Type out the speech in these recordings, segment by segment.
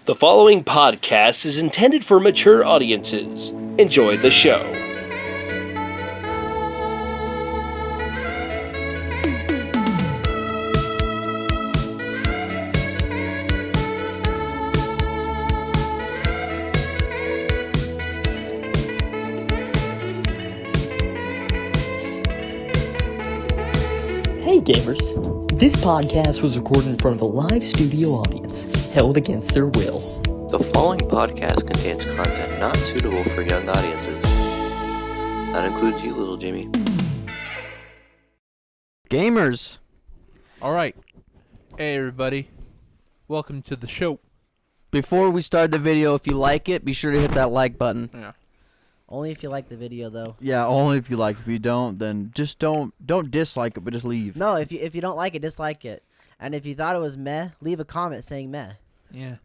The following podcast is intended for mature audiences. Enjoy the show. Hey gamers, this podcast was recorded in front of a live studio audience, held against their will. The following podcast contains content not suitable for young audiences. That includes you, little Jimmy. Gamers! Alright. Hey everybody. Welcome to the show. Before we start the video, if you like it, be sure to hit that like button. Yeah. Only if you like the video, though. Yeah, only if you like. If you don't, then just don't dislike it, but just leave. No, if you don't like it, dislike it. And if you thought it was meh, leave a comment saying meh. Yeah.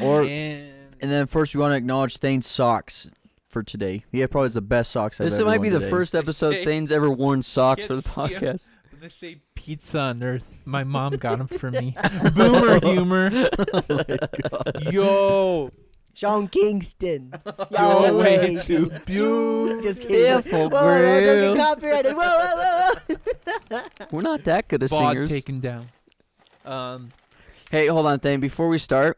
Or And and then first we want to acknowledge Thane's socks for today. He had probably the best socks I've This ever might worn be the today. first episode Say- Thane's ever worn socks for the Yes, yeah. podcast. they say pizza on earth. My mom got them for me. Boomer humor. Yo. Sean Kingston. Yo, way way too Just kidding. beautiful, Whoa, don't Grill. get copyrighted. Whoa. We're not that good of Bod singers. taken down. Hey, hold on, Thane. Before we start,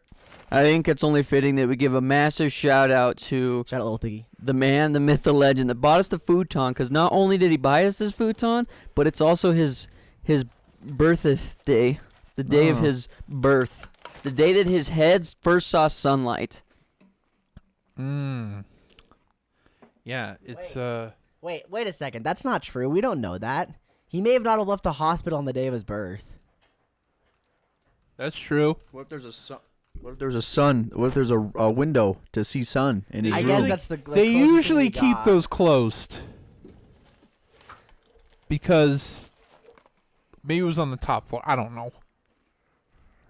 I think it's only fitting that we give a massive shout out to Shout out, little Thiggy. the man, the myth, the legend that bought us the futon. Because not only did he buy us this futon, but it's also his birthday, the day of Oh. his birth, the day that his head first saw sunlight. Yeah, it's Wait a second. That's not true. We don't know that. He may have not have left the hospital on the day of his birth. that's true. What if there's a sun? What if there's a sun? What if there's a window to see sun in his I room? guess that's the They closest thing usually we keep got. those closed. Because maybe it was on the top floor. I don't know.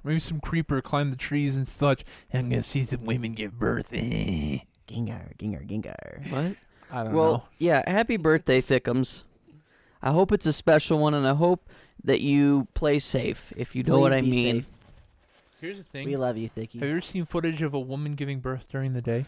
Maybe some creeper climbed the trees and such. I'm gonna see some women give birth. I Gingar. What? don't Well, know. yeah, happy birthday, Thickums. I hope it's a special one, and I hope that you play safe, if you know what Please I be mean. safe. Here's the thing. We love you, Have Thicky. you ever seen footage of a woman giving birth during the day?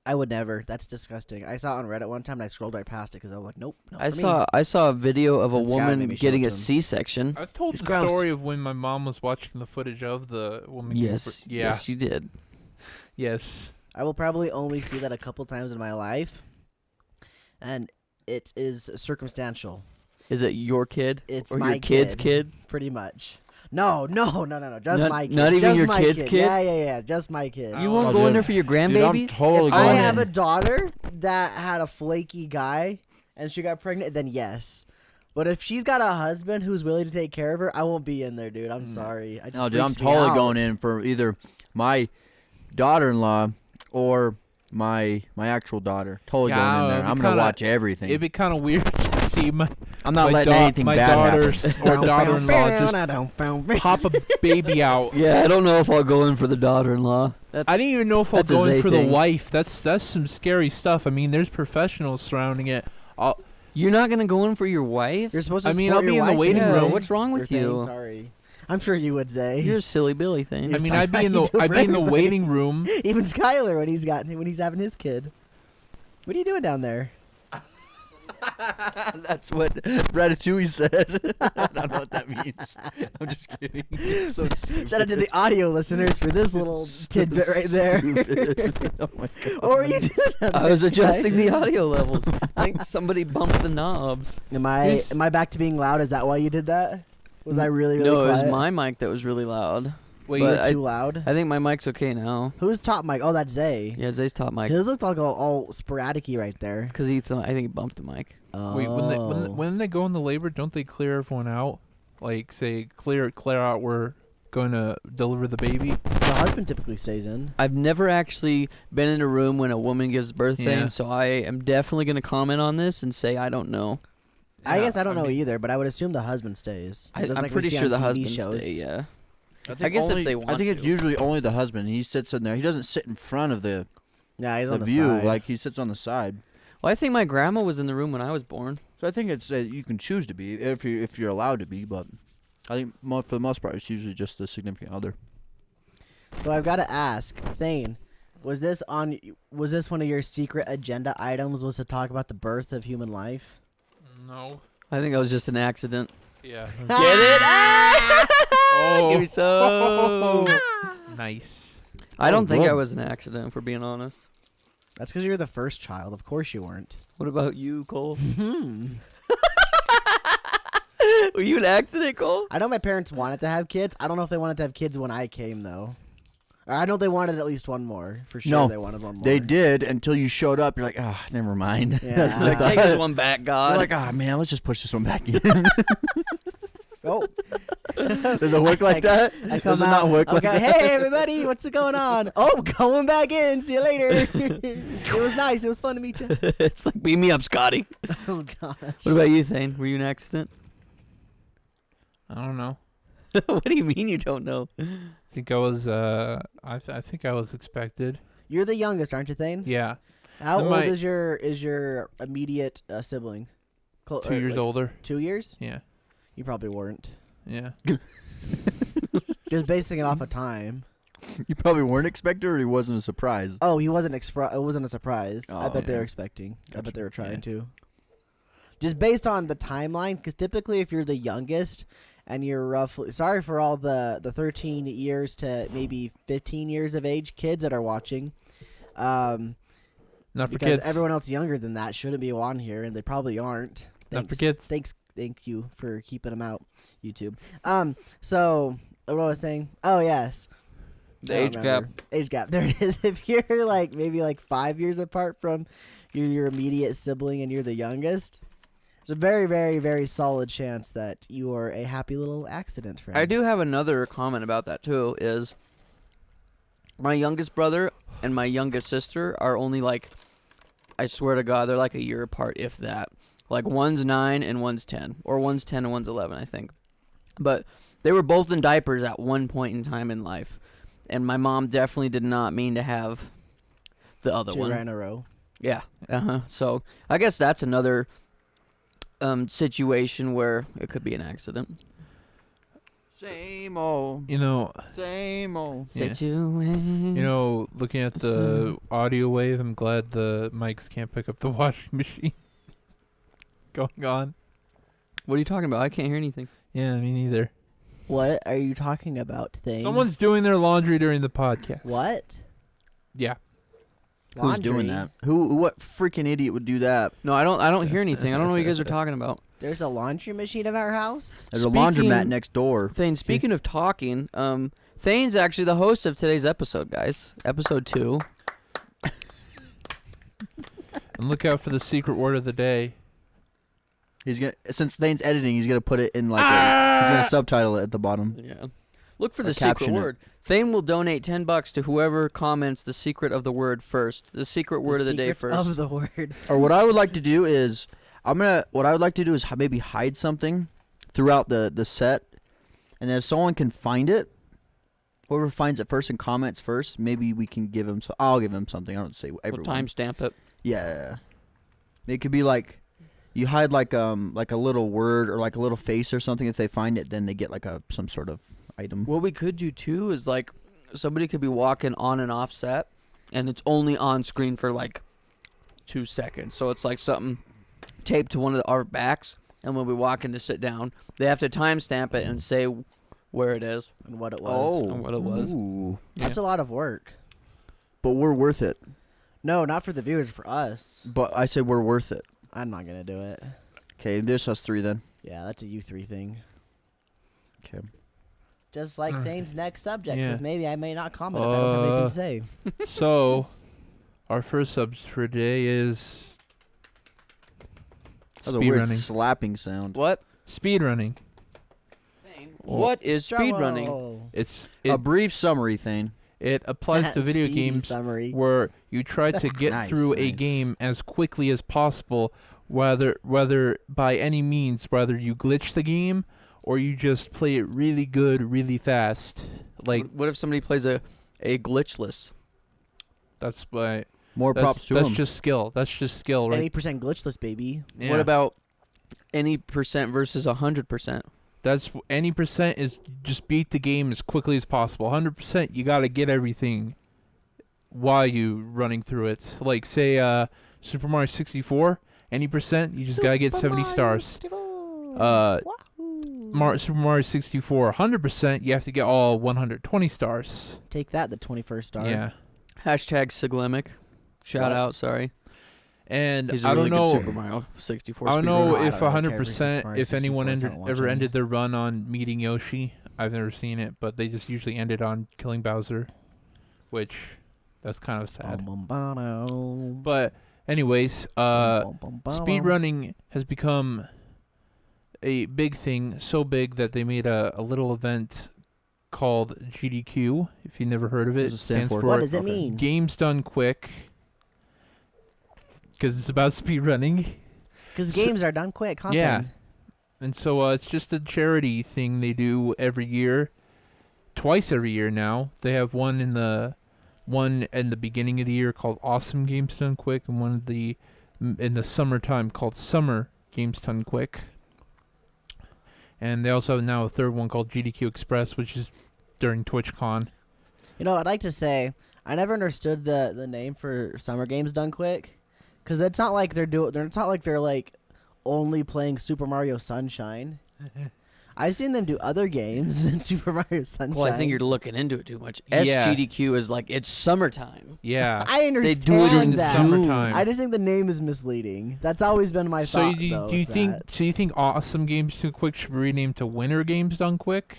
I would never. That's disgusting. I saw it on Reddit one time and I scrolled right past it because I was like, nope. Not I for me. saw a video of a And Scout woman made me show getting it a to him. C-section. I've told It's the gross. story of when my mom was watching the footage of the woman giving Yes, birth. Yeah. yes, you did. Yes. I will probably only see that a couple times in my life, and it is circumstantial. Is it your kid? It's or my your kid's kid. kid? Pretty much. No. Just Not- my kid. not even just your my kid's kid? Yeah. Just my kid. You Oh, won't go in dude. there for your Dude, I'm grandbabies? totally If going I have in. a daughter that had a flaky guy and she got pregnant, then yes. But if she's got a husband who's willing to take care of her, I won't be in there, dude. I'm sorry. I just No, dude, I'm freaks me totally out. going in for either my daughter-in-law or my actual daughter. Totally Yeah, going in there. it'd be I'm gonna kinda- watch everything. It'd be kind of weird to see my I'm not letting anything my bad daughter's happen. or daughter-in-law just pop a baby out. Yeah, I don't know if I'll go in for the daughter-in-law. I didn't even know if I'll that's a go in Zay for the thing. wife. That's some scary stuff. I mean, there's professionals surrounding it. You're not gonna go in for your wife? You're supposed to I mean, support I'll be your in the wife, waiting Zay. Yeah, room. what's wrong with You're you? saying sorry. I'm sure you would say. You're a silly Billy thing. You're I mean, talking I'd be in about the you do for everybody. waiting room. Even Skylar when he's having his kid. What are you doing down there? That's what Ratatouille said. I don't know what that means. I'm just kidding. So Shout out to the audio listeners for this little tidbit right there. stupid. Oh my god. What were you doing down I there, was Sky? adjusting the audio levels. I think somebody bumped the knobs. Am I back to being loud? Is that why you did that? Was I really No, it quiet? was my mic that was really loud. Wait, You but were I- too loud? I think my mic's okay now. Who's top mic? Oh, that's Zay. Yeah, Zay's top mic. His looked like all sporadic-y right there. Because I think he bumped the mic. Oh. wait. When they go into labor, don't they clear everyone out? Like say clear out. We're going to deliver the baby. The husband typically stays in. I've never actually been in a room when a woman gives birth Yeah. thing, so I am definitely going to comment on this and say I don't know. I Yeah, guess I don't know mean, either, but I would assume the husband stays. I, Just I'm like we pretty see sure on the TV husband shows. stay, yeah. I guess if only, they want I think it's to. usually only the husband. He sits in there. He doesn't sit in front of the Yeah, he's on the view. side. Like he sits on the side. Well, I think my grandma was in the room when I was born. So I think it's you can choose to be if you're allowed to be, but I think for the most part it's usually just the significant other. So I've got to ask, Thane, was this one of your secret agenda items? Was to talk about the birth of human life? No. I think that was just an accident. Yeah. Get it? Oh. Give me some. Nice. I don't think I good. was an accident, if we're being honest. That's because you're the first child. Of course you weren't. What about you, Cole? Hmm. Were you an accident, Cole? I know my parents wanted to have kids. I don't know if they wanted to have kids when I came though. I know they wanted at least one more for sure. No, they wanted one more. They did until you showed up. You're like, never mind. Yeah. That's what I Like, thought. take this one back, God. You're like, man, let's just push this one back in. Oh. Does it work like that? I come Does it out, not work like okay, that? hey everybody, what's going on? Oh, going back in. See you later. It was nice. It was fun to meet you. It's like, beam me up, Scotty. Oh gosh. What about you, Thane? Were you an accident? I don't know. What do you mean you don't know? I think I was. I think I was expected. You're the youngest, aren't you, Thane? Yeah. How I old might- is your immediate sibling? 2 years older. 2 years? Yeah. You probably weren't. Yeah. Just basing it off of time. You probably weren't expected, or it wasn't a surprise. Oh, he wasn't it wasn't a surprise. I Oh, bet they yeah. were expecting. I bet Gotcha. they were trying Yeah. to. Just based on the timeline, because typically if you're the youngest and you're roughly, sorry for all the 13 years to maybe 15 years of age kids that are watching, Not for because kids. everyone else younger than that shouldn't be on here, and they probably aren't. Not for kids. Thank you for keeping them out, YouTube. So what was I saying? Oh yes. The I don't age gap. remember. Age gap. There it is. If you're like maybe like 5 years apart from your immediate sibling and you're the youngest, there's a very, very, very solid chance that you are a happy little accident friend. I do have another comment about that, too, is my youngest brother and my youngest sister are only, like, I swear to God, they're like a year apart, if that. Like, one's 9 and one's 10. Or one's 10 and one's 11, I think. But they were both in diapers at one point in time in life. And my mom definitely did not mean to have the other 2 one. in a row. Yeah. So I guess that's another situation where it could be an accident. Same old, You know. same old. Yeah. Situation. You know, looking at the audio wave, I'm glad the mics can't pick up the washing machine going on. What are you talking about? I can't hear anything. Yeah, me neither. What are you talking about, Thing? Someone's doing their laundry during the podcast. What? Yeah. Who's doing Laundry? that? What freaking idiot would do that? No, I don't hear anything. I don't know what you guys are talking about. There's a laundry machine in our house? There's a Speaking- laundromat next door. Thane, speaking of talking, Thane's actually the host of today's episode, guys. Episode 2. And look out for the secret word of the day. He's gonna, since Thane's editing, he's gonna put it in like he's gonna subtitle it at the bottom. Yeah. Look for Or the secret caption it. word. Thane will donate $10 to whoever comments the secret of the word first. The secret word of the day secret first. Of the word. Or what I would like to do is what I would like to do is maybe hide something throughout the set, and then if someone can find it, whoever finds it first and comments first, maybe we can give him. I'll give him something. I don't say We'll everyone. timestamp it. Yeah. It could be like you hide like a little word or like a little face or something. If they find it, then they get like some sort of item. What we could do too is like somebody could be walking on and off set, and it's only on screen for like 2 seconds. So it's like something taped to one of our backs, and when we walk in to sit down, they have to timestamp it and say where it is And what it was. and what it was. Ooh. That's a lot of work. But we're worth it. No, not for the viewers, for us. But I said we're worth it. I'm not going to do it. Okay, there's us 3 then. Yeah, that's a you 3 thing. Okay. Just like Alright. Thane's next subject, Yeah. because maybe I may not comment if I don't have anything to say. So, our first subject for today is That was a speed weird running. slapping sound. What? Speed running. What is speed running? Bravo. A brief summary, Thane. It applies to video Speedy games summary. where you try to get Nice, through a nice. game as quickly as possible, whether by any means, whether you glitch the game or you just play it really good, really fast. Like What if somebody plays a glitchless? that's why. More props to That's him. just skill. That's just skill, right? 80% glitchless, baby. Yeah. What about any percent versus 100%? That's any percent is just beat the game as quickly as possible. 100%, you got to get everything while you running through it. Like say Super Mario 64, any percent, you just got to get 70 stars. Super Mario 64, 100%, you have to get all 120 stars. Take that, the 21st star. Yeah. Hashtag Siglemic. Shout out, sorry. And He's a I really don't good know. Super Mario 64 I don't know I if don't really care for 100% Mario if anyone 64, so I don't watch ever any. ended their run on meeting Yoshi. I've never seen it, but they just usually ended on killing Bowser, which that's kind of sad. But anyways, speed running has become a big thing, so big that they made a little event called GDQ. If you never heard of it, What does it stand for? What does it mean? Games Done Quick, because it's about speed running. Because games are done quick, huh? Yeah. And so it's just a charity thing they do every year, twice every year now. They have one in the beginning of the year called Awesome Games Done Quick, and one in the summertime called Summer Games Done Quick. And they also have now a third one called GDQ Express, which is during TwitchCon. You know, I'd like to say I never understood the name for Summer Games Done Quick, because it's not like it's not like they're like only playing Super Mario Sunshine. I've seen them do other games than Super Mario Sunshine. Well, I think you're looking into it too much. Yeah. SGDQ is like, it's summertime. Yeah. I understand They do it in that. summertime. I just think the name is misleading. That's always been my So thought. do though, you of think that. so you think Awesome Games Done Quick should be renamed to Winter Games Done Quick?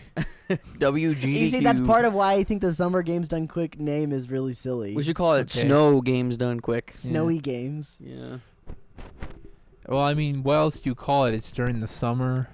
WGDQ. You see, that's part of why I think the Summer Games Done Quick name is really silly. We should call it Okay. Snow Games Done Quick. Snowy games. Yeah. Well, I mean, what else do you call it? It's during the summer.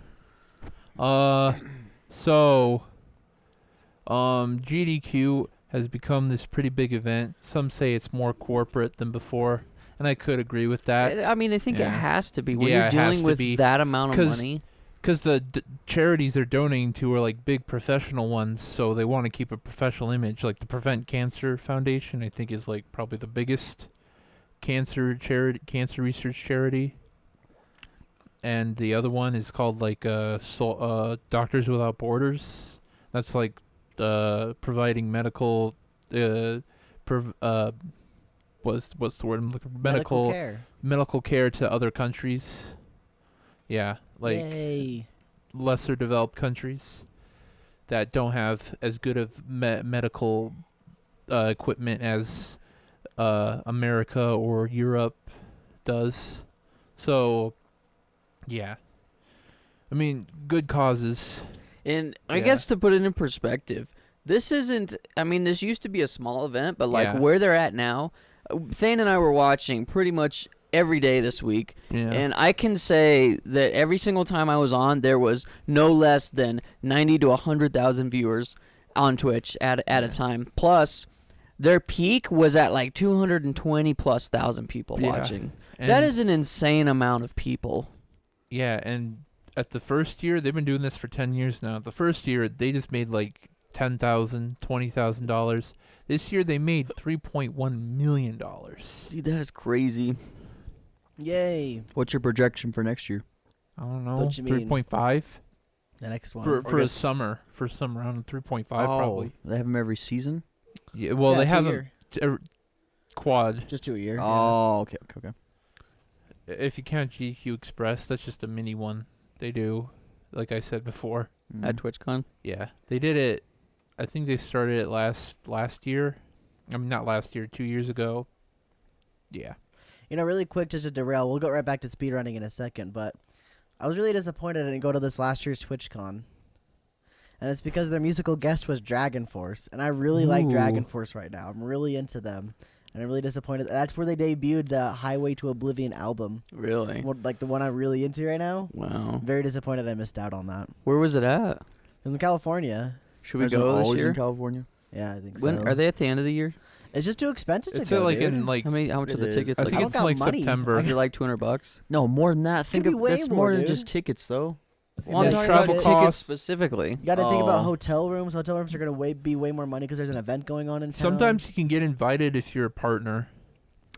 GDQ has become this pretty big event. Some say it's more corporate than before, and I could agree with that. I mean, I think it Yeah. has to be. When Yeah, you're it has dealing to with be, that amount of 'cause money. Because the charities they're donating to are like big professional ones, so they want to keep a professional image. Like the Prevent Cancer Foundation, I think, is like probably the biggest cancer research charity. And the other one is called like Doctors Without Borders. That's like providing medical what's the word I'm looking for? Medical care to other countries. Yeah, like Yay. lesser developed countries that don't have as good of medical equipment as America or Europe does. So, yeah. I mean, good causes. And I Yeah. guess to put it in perspective, this isn't, I mean, this used to be a small event, but like Yeah. where they're at now, Thane and I were watching pretty much every day this week. Yeah. And I can say that every single time I was on, there was no less than 90 to 100,000 viewers on Twitch at a time. Plus, their peak was at like 220 plus thousand people Yeah. watching. And That is an insane amount of people. Yeah, and at the first year, they've been doing this for 10 years now. The first year, they just made like $10,000, $20,000. This year, they made $3.1 million. Dude, that is crazy. Yay. What's your projection for next year? I don't know, Don't you mean- 3.5 The next one. for a summer. For some round, 3.5 probably. They have them every season. Yeah, well, Yeah, they 2 have year. a quad. Just 2 a year. Oh, okay. If you count GQ Express, that's just a mini one they do. Like I said before. At TwitchCon. Yeah, they did it. I think they started it last year. I mean, not last year, 2 years ago. Yeah. You know, really quick, just to derail, we'll go right back to speedrunning in a second, but I was really disappointed I didn't go to this last year's TwitchCon. And it's because their musical guest was Dragon Force, and I really like Dragon Force right now. I'm really into them, and I'm really disappointed. That's where they debuted the Highway to Oblivion album, Really? like the one I'm really into right now. Wow. I'm very disappointed I missed out on that. Where was it at? It was in California. Should we Isn't it go this always year? in California? Yeah, I think When so. are they at the end of the year? It's just too expensive It's to go, like dude. in like How much are It the is. tickets? I Like, think I it's don't got like money. September. is it like $200? No, more than that. gonna be way That's more, more than dude. just tickets, though. Well, I'm That's talking travel about costs. tickets specifically. You got to think about Oh. hotel rooms. Hotel rooms are going to be way more money because there's an event going on in town. Sometimes you can get invited if you're a partner.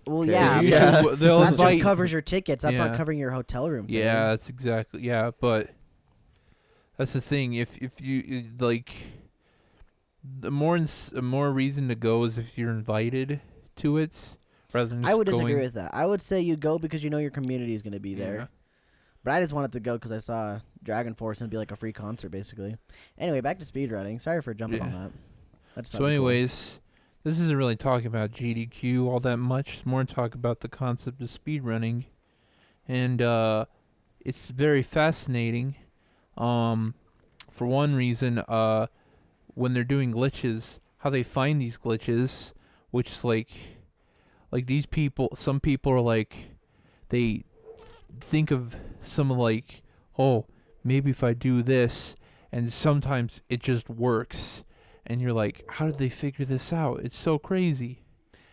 Well, Okay. yeah. Usually but they'll that invite. just covers your tickets. That's not Yeah. covering your hotel room. thing. Yeah, that's exactly. Yeah, but That's the thing. If you like, the more reason to go is if you're invited to it, rather than just I would disagree going. with that. I would say you go because you know your community is going to be there. Yeah. But I just wanted to go because I saw Dragon Force and it'd be like a free concert, basically. Anyway, back to speedrunning. Sorry for jumping on that. That's So anyways, this isn't really talking about GDQ all that much. It's more talk about the concept of speedrunning. And it's very fascinating. For one reason, when they're doing glitches, how they find these glitches, which is like these people, some people are like, they think of some like, oh, maybe if I do this, and sometimes it just works, and you're like, how did they figure this out? It's so crazy.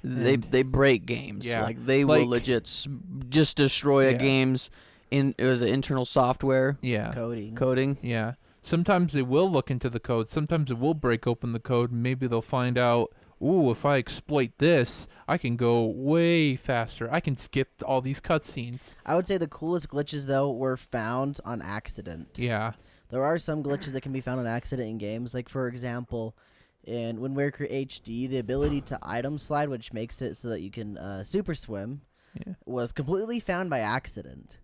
They break games. Yeah. Like they will legit just destroy a Yeah. game's it was an internal software Yeah. coding. Yeah. Sometimes they will look into the code. Sometimes it will break open the code. And maybe they'll find out, ooh, if I exploit this, I can go way faster. I can skip all these cutscenes. I would say the coolest glitches, though, were found on accident. Yeah. There are some glitches that can be found on accident in games. Like, for example, in Wind Waker HD, the ability to item slide, which makes it so that you can super swim, was completely found by accident.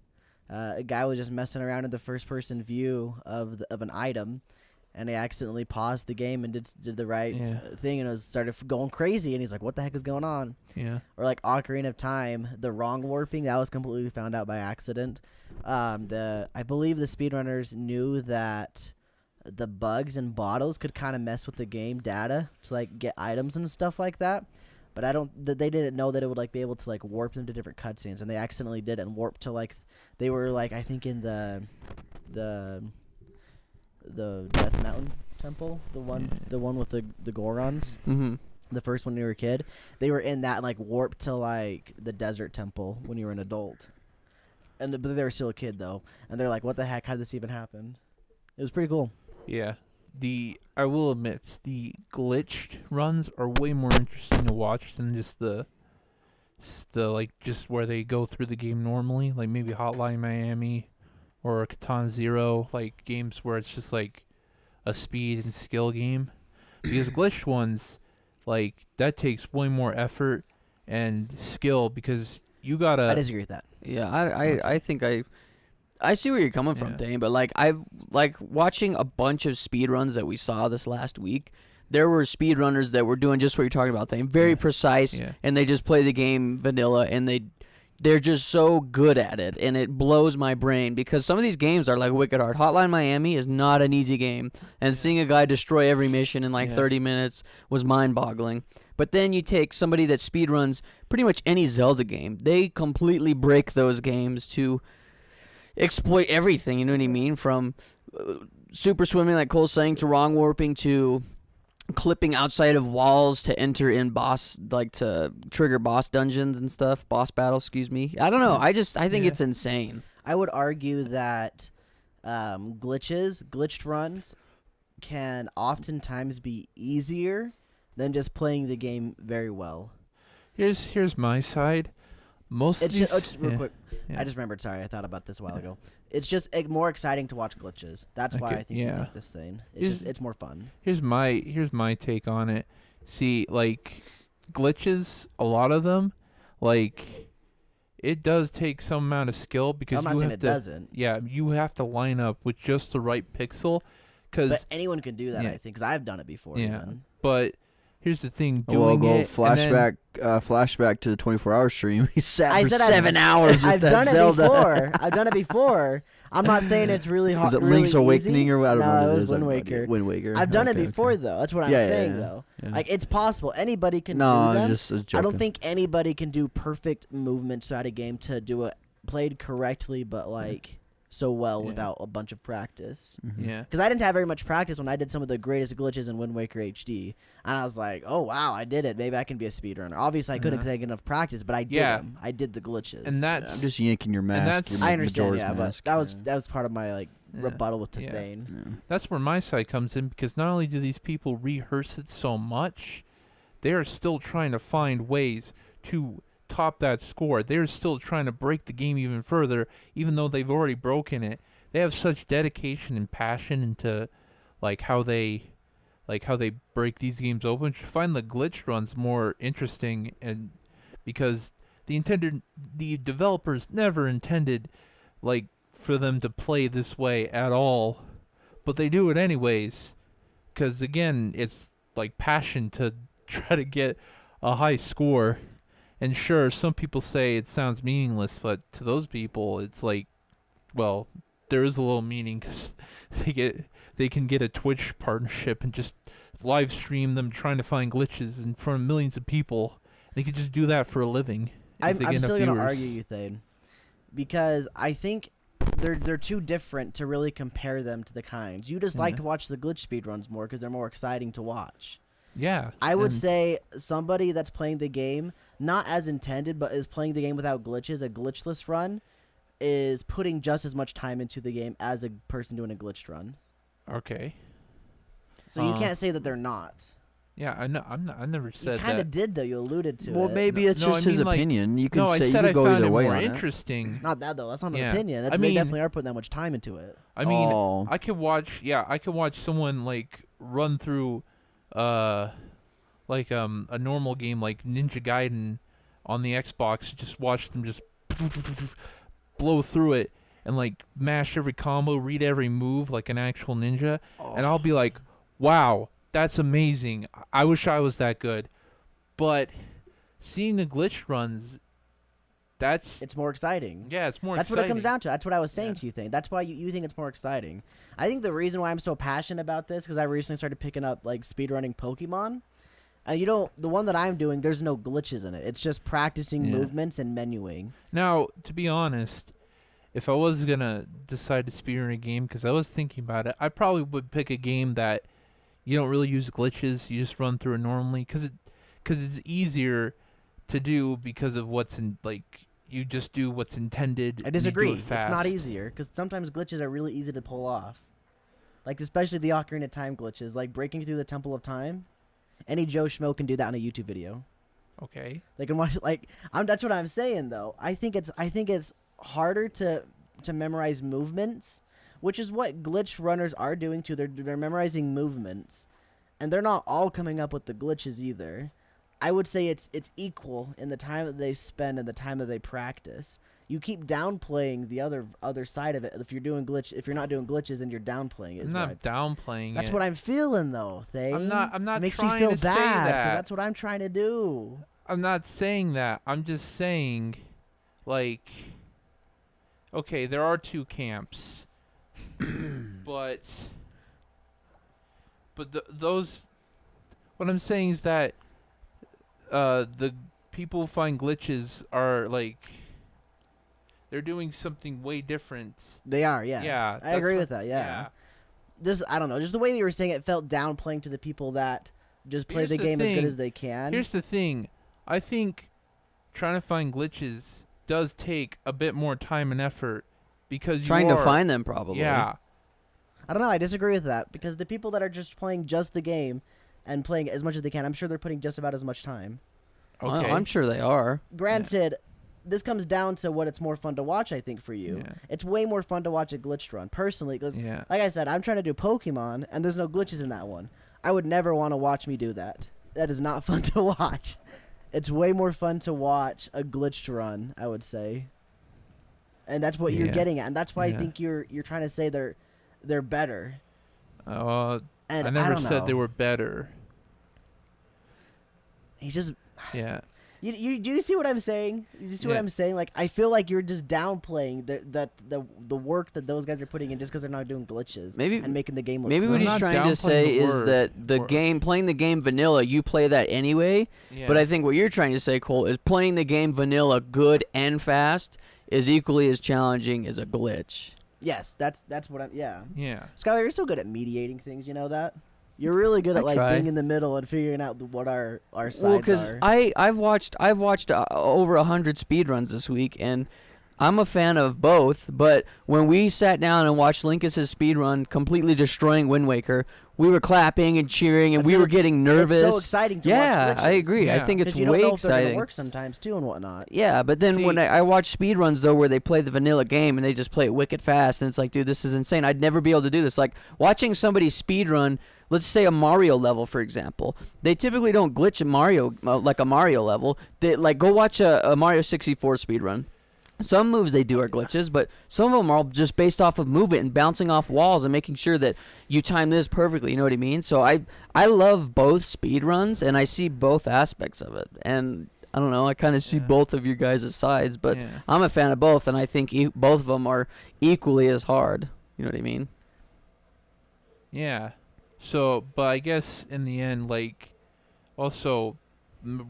A guy was just messing around in the first-person view of an item, and he accidentally paused the game and did the right thing, and started going crazy. And he's like, "What the heck is going on?" Yeah. Or like Ocarina of Time, the wrong warping that was completely found out by accident. I believe the speedrunners knew that the bugs and bottles could kind of mess with the game data to like get items and stuff like that. But they didn't know that it would like be able to like warp them to different cutscenes, and they accidentally did it and warped to like they were like I think in the Death Mountain Temple, the one with the Gorons. Mm-hmm. The first one when you were a kid, they were in that and like warped to like the Desert Temple when you were an adult, but they were still a kid though, and they're like, "What the heck? How did this even happen?" It was pretty cool. Yeah. I will admit, the glitched runs are way more interesting to watch than just the like just where they go through the game normally, like maybe Hotline Miami or Katana Zero, like games where it's just like a speed and skill game. Because glitched ones, like that takes way more effort and skill because you gotta. I disagree with that. Yeah, I think I see where you're coming from, Yeah. Dane, but like I've like watching a bunch of speedruns that we saw this last week. There were speedrunners that were doing just what you're talking about, Dane. Very precise, and they just play the game vanilla, and they're just so good at it, and it blows my brain because some of these games are like wicked hard. Hotline Miami is not an easy game, and seeing a guy destroy every mission in like 30 minutes was mind-boggling. But then you take somebody that speedruns pretty much any Zelda game. They completely break those games to exploit everything, you know what I mean? From super swimming, like Cole's saying, to wrong warping, to clipping outside of walls to enter in boss, like to trigger boss dungeons and stuff, boss battles, excuse me. I don't know. I think it's insane. I would argue that glitched runs can oftentimes be easier than just playing the game very well. Here's my side. Most of these, just real quick. I just remembered. Sorry, I thought about this a while ago. It's just more exciting to watch glitches. That's why I think you like this thing. It's more fun. Here's my take on it. See, like glitches, a lot of them, like it does take some amount of skill because I'm not saying it doesn't. Yeah, you have to line up with just the right pixel. But anyone can do that, I think, because I've done it before. Yeah, even. but here's the thing. Well, Doing go it flashback to the 24-hour stream. He sat I for said 7 hours with I've that done Zelda. it before. I've done it before. I'm not saying it's really hard. Was it really Link's Awakening easy. or what? I don't know No, what it was is. Wind Waker. Wind Waker. I've done it Okay, before, okay. though. That's what I'm Yeah, saying, yeah, though. yeah. Like, it's possible. Anybody can do No, them. just I don't think anybody can do perfect movements throughout a game to do it played correctly, but like so well without a bunch of practice. Yeah. Because I didn't have very much practice when I did some of the greatest glitches in Wind Waker HD, and I was like, "Oh wow, I did it! Maybe I can be a speedrunner." Obviously, I couldn't take enough practice, but I did them. I did the glitches. And that's I'm just yanking your mask. Your I understand, Majora's mask. but that was part of my like rebuttal with Yeah. Thane. That's where my side comes in because not only do these people rehearse it so much, they are still trying to find ways to top that score. They're still trying to break the game even further, even though they've already broken it. have such dedication and passion into like how they break these games open. I find the glitch runs more interesting, and because the developers never intended like for them to play this way at all, but they do it anyways, because again, it's like passion to try to get a high score. And sure, some people say it sounds meaningless, but to those people, it's like, well, there is a little meaning, because they can get a Twitch partnership and just live stream them trying to find glitches in front of millions of people. They could just do that for a living. I'm still going to argue you, Thane, because I think they're too different to really compare them to the kinds. You just like to watch the glitch speedruns more because they're more exciting to watch. Yeah. I would say somebody that's playing the game, not as intended, but is playing the game without glitches, a glitchless run, is putting just as much time into the game as a person doing a glitched run. Okay. So you can't say that they're not. Yeah, I know. I never said You kind that. of did, though. You alluded to it. Well, maybe it's No, just I his mean, like- opinion. You can No, I say you said could I go found either it way more on it. interesting. Not that, though. That's not an Yeah. opinion. That's, I they mean- definitely are putting that much time into it. I mean, Oh. I could watch someone like run through like a normal game like Ninja Gaiden on the Xbox, just watch them just blow through it and like mash every combo, read every move like an actual ninja, and I'll be like, wow, that's amazing. I wish I was that good. But seeing the glitch runs, It's more exciting. yeah, it's more That's exciting. what it comes down to. That's what I was saying Yeah. to you, Thane. That's why you think it's more exciting. I think the reason why I'm so passionate about this, because I recently started picking up like speedrunning Pokemon. And the one that I'm doing, there's no glitches in it. It's just practicing Yeah. movements and menuing. Now, to be honest, if I was gonna decide to speedrun a game, because I was thinking about it, I probably would pick a game that you don't really use glitches. You just run through it normally, because it's easier to do because of what's in, like, you just do what's intended. I and you do disagree. it It's fast. not easier, because sometimes glitches are really easy to pull off. Like, especially the Ocarina of Time glitches, like breaking through the Temple of Time. Any Joe Schmo can do that on a YouTube video. Okay. They can watch that's what I'm saying though. I think it's harder to memorize movements, which is what glitch runners are doing too. They're memorizing movements, and they're not all coming up with the glitches either. I would say it's equal in the time that they spend and the time that they practice. You keep downplaying the other side of it. If you're not doing glitches, and you're downplaying it. I'm not downplaying That's it. what I'm feeling though, Thane. I'm not It makes trying me feel to say bad that. that's what I'm trying to do. I'm not saying that. I'm just saying, like, okay, there are two camps, but those. What I'm saying is that the people who find glitches are like, they're doing something way different. They are, yes. Yeah, I agree that's with that. Yeah. Just I don't know, just the way that you were saying it felt downplaying to the people that just play Here's the the game as good thing. as they can. Here's the thing. I think trying to find glitches does take a bit more time and effort, because Trying you to are, find them, probably. Yeah. I don't know. I disagree with that, because the people that are just playing just the game and playing as much as they can, I'm sure they're putting just about as much time. Okay. I'm sure they are. Granted, this comes down to what it's more fun to watch, I think, for you. Yeah. It's way more fun to watch a glitched run, personally, because, Yeah. like I said, I'm trying to do Pokemon, and there's no glitches in that one. I would never want to watch me do that. That is not fun to watch. It's way more fun to watch a glitched run, I would say. And that's what you're Yeah. getting at, and that's why I Yeah. think you're trying to say they're better. I And never don't said they know. were better. He's just Yeah. You do you see what I'm saying? You see what Yeah. I'm saying? Like, I feel like you're just downplaying the work that those guys are putting in just because they're not doing glitches Maybe- and making the game look Maybe cool. what I'm he's not trying to downplaying say the is word that the or- game, playing the game vanilla, you play that anyway. Yeah. But I think what you're trying to say, Cole, is playing the game vanilla good and fast is equally as challenging as a glitch. Yes, that's what I'm. Yeah, Yeah. Skylar, you're so good at mediating things. You know that. You're really good I at like try. being in the middle and figuring out what our sides Well, because are. I've watched over 100 speedruns this week, and I'm a fan of both. But when we sat down and watched Linkus's speedrun completely destroying Wind Waker, we were clapping and cheering and That's we 'cause were getting nervous. It's so exciting to watch Yeah, I glitches. agree. I Yeah. think it's 'Cause you don't way know if they're gonna exciting. work sometimes too and whatnot. Yeah, but then when See- I watch speedruns though where they play the vanilla game and they just play it wicked fast and it's like, dude, this is insane. I'd never be able to do this. Like watching somebody speedrun, let's say a Mario level for example. They typically don't glitch a Mario like a Mario level. They like go watch a Mario 64 speedrun. Some moves they do are glitches, but some of them are just based off of movement and bouncing off walls and making sure that you time this perfectly. You know what I mean? So I love both speedruns and I see both aspects of it. And I don't know, I kind of see Yeah. both of your guys' sides, but Yeah. I'm a fan of both, and I think both of them are equally as hard. You know what I mean? Yeah. So, but I guess in the end, like, also,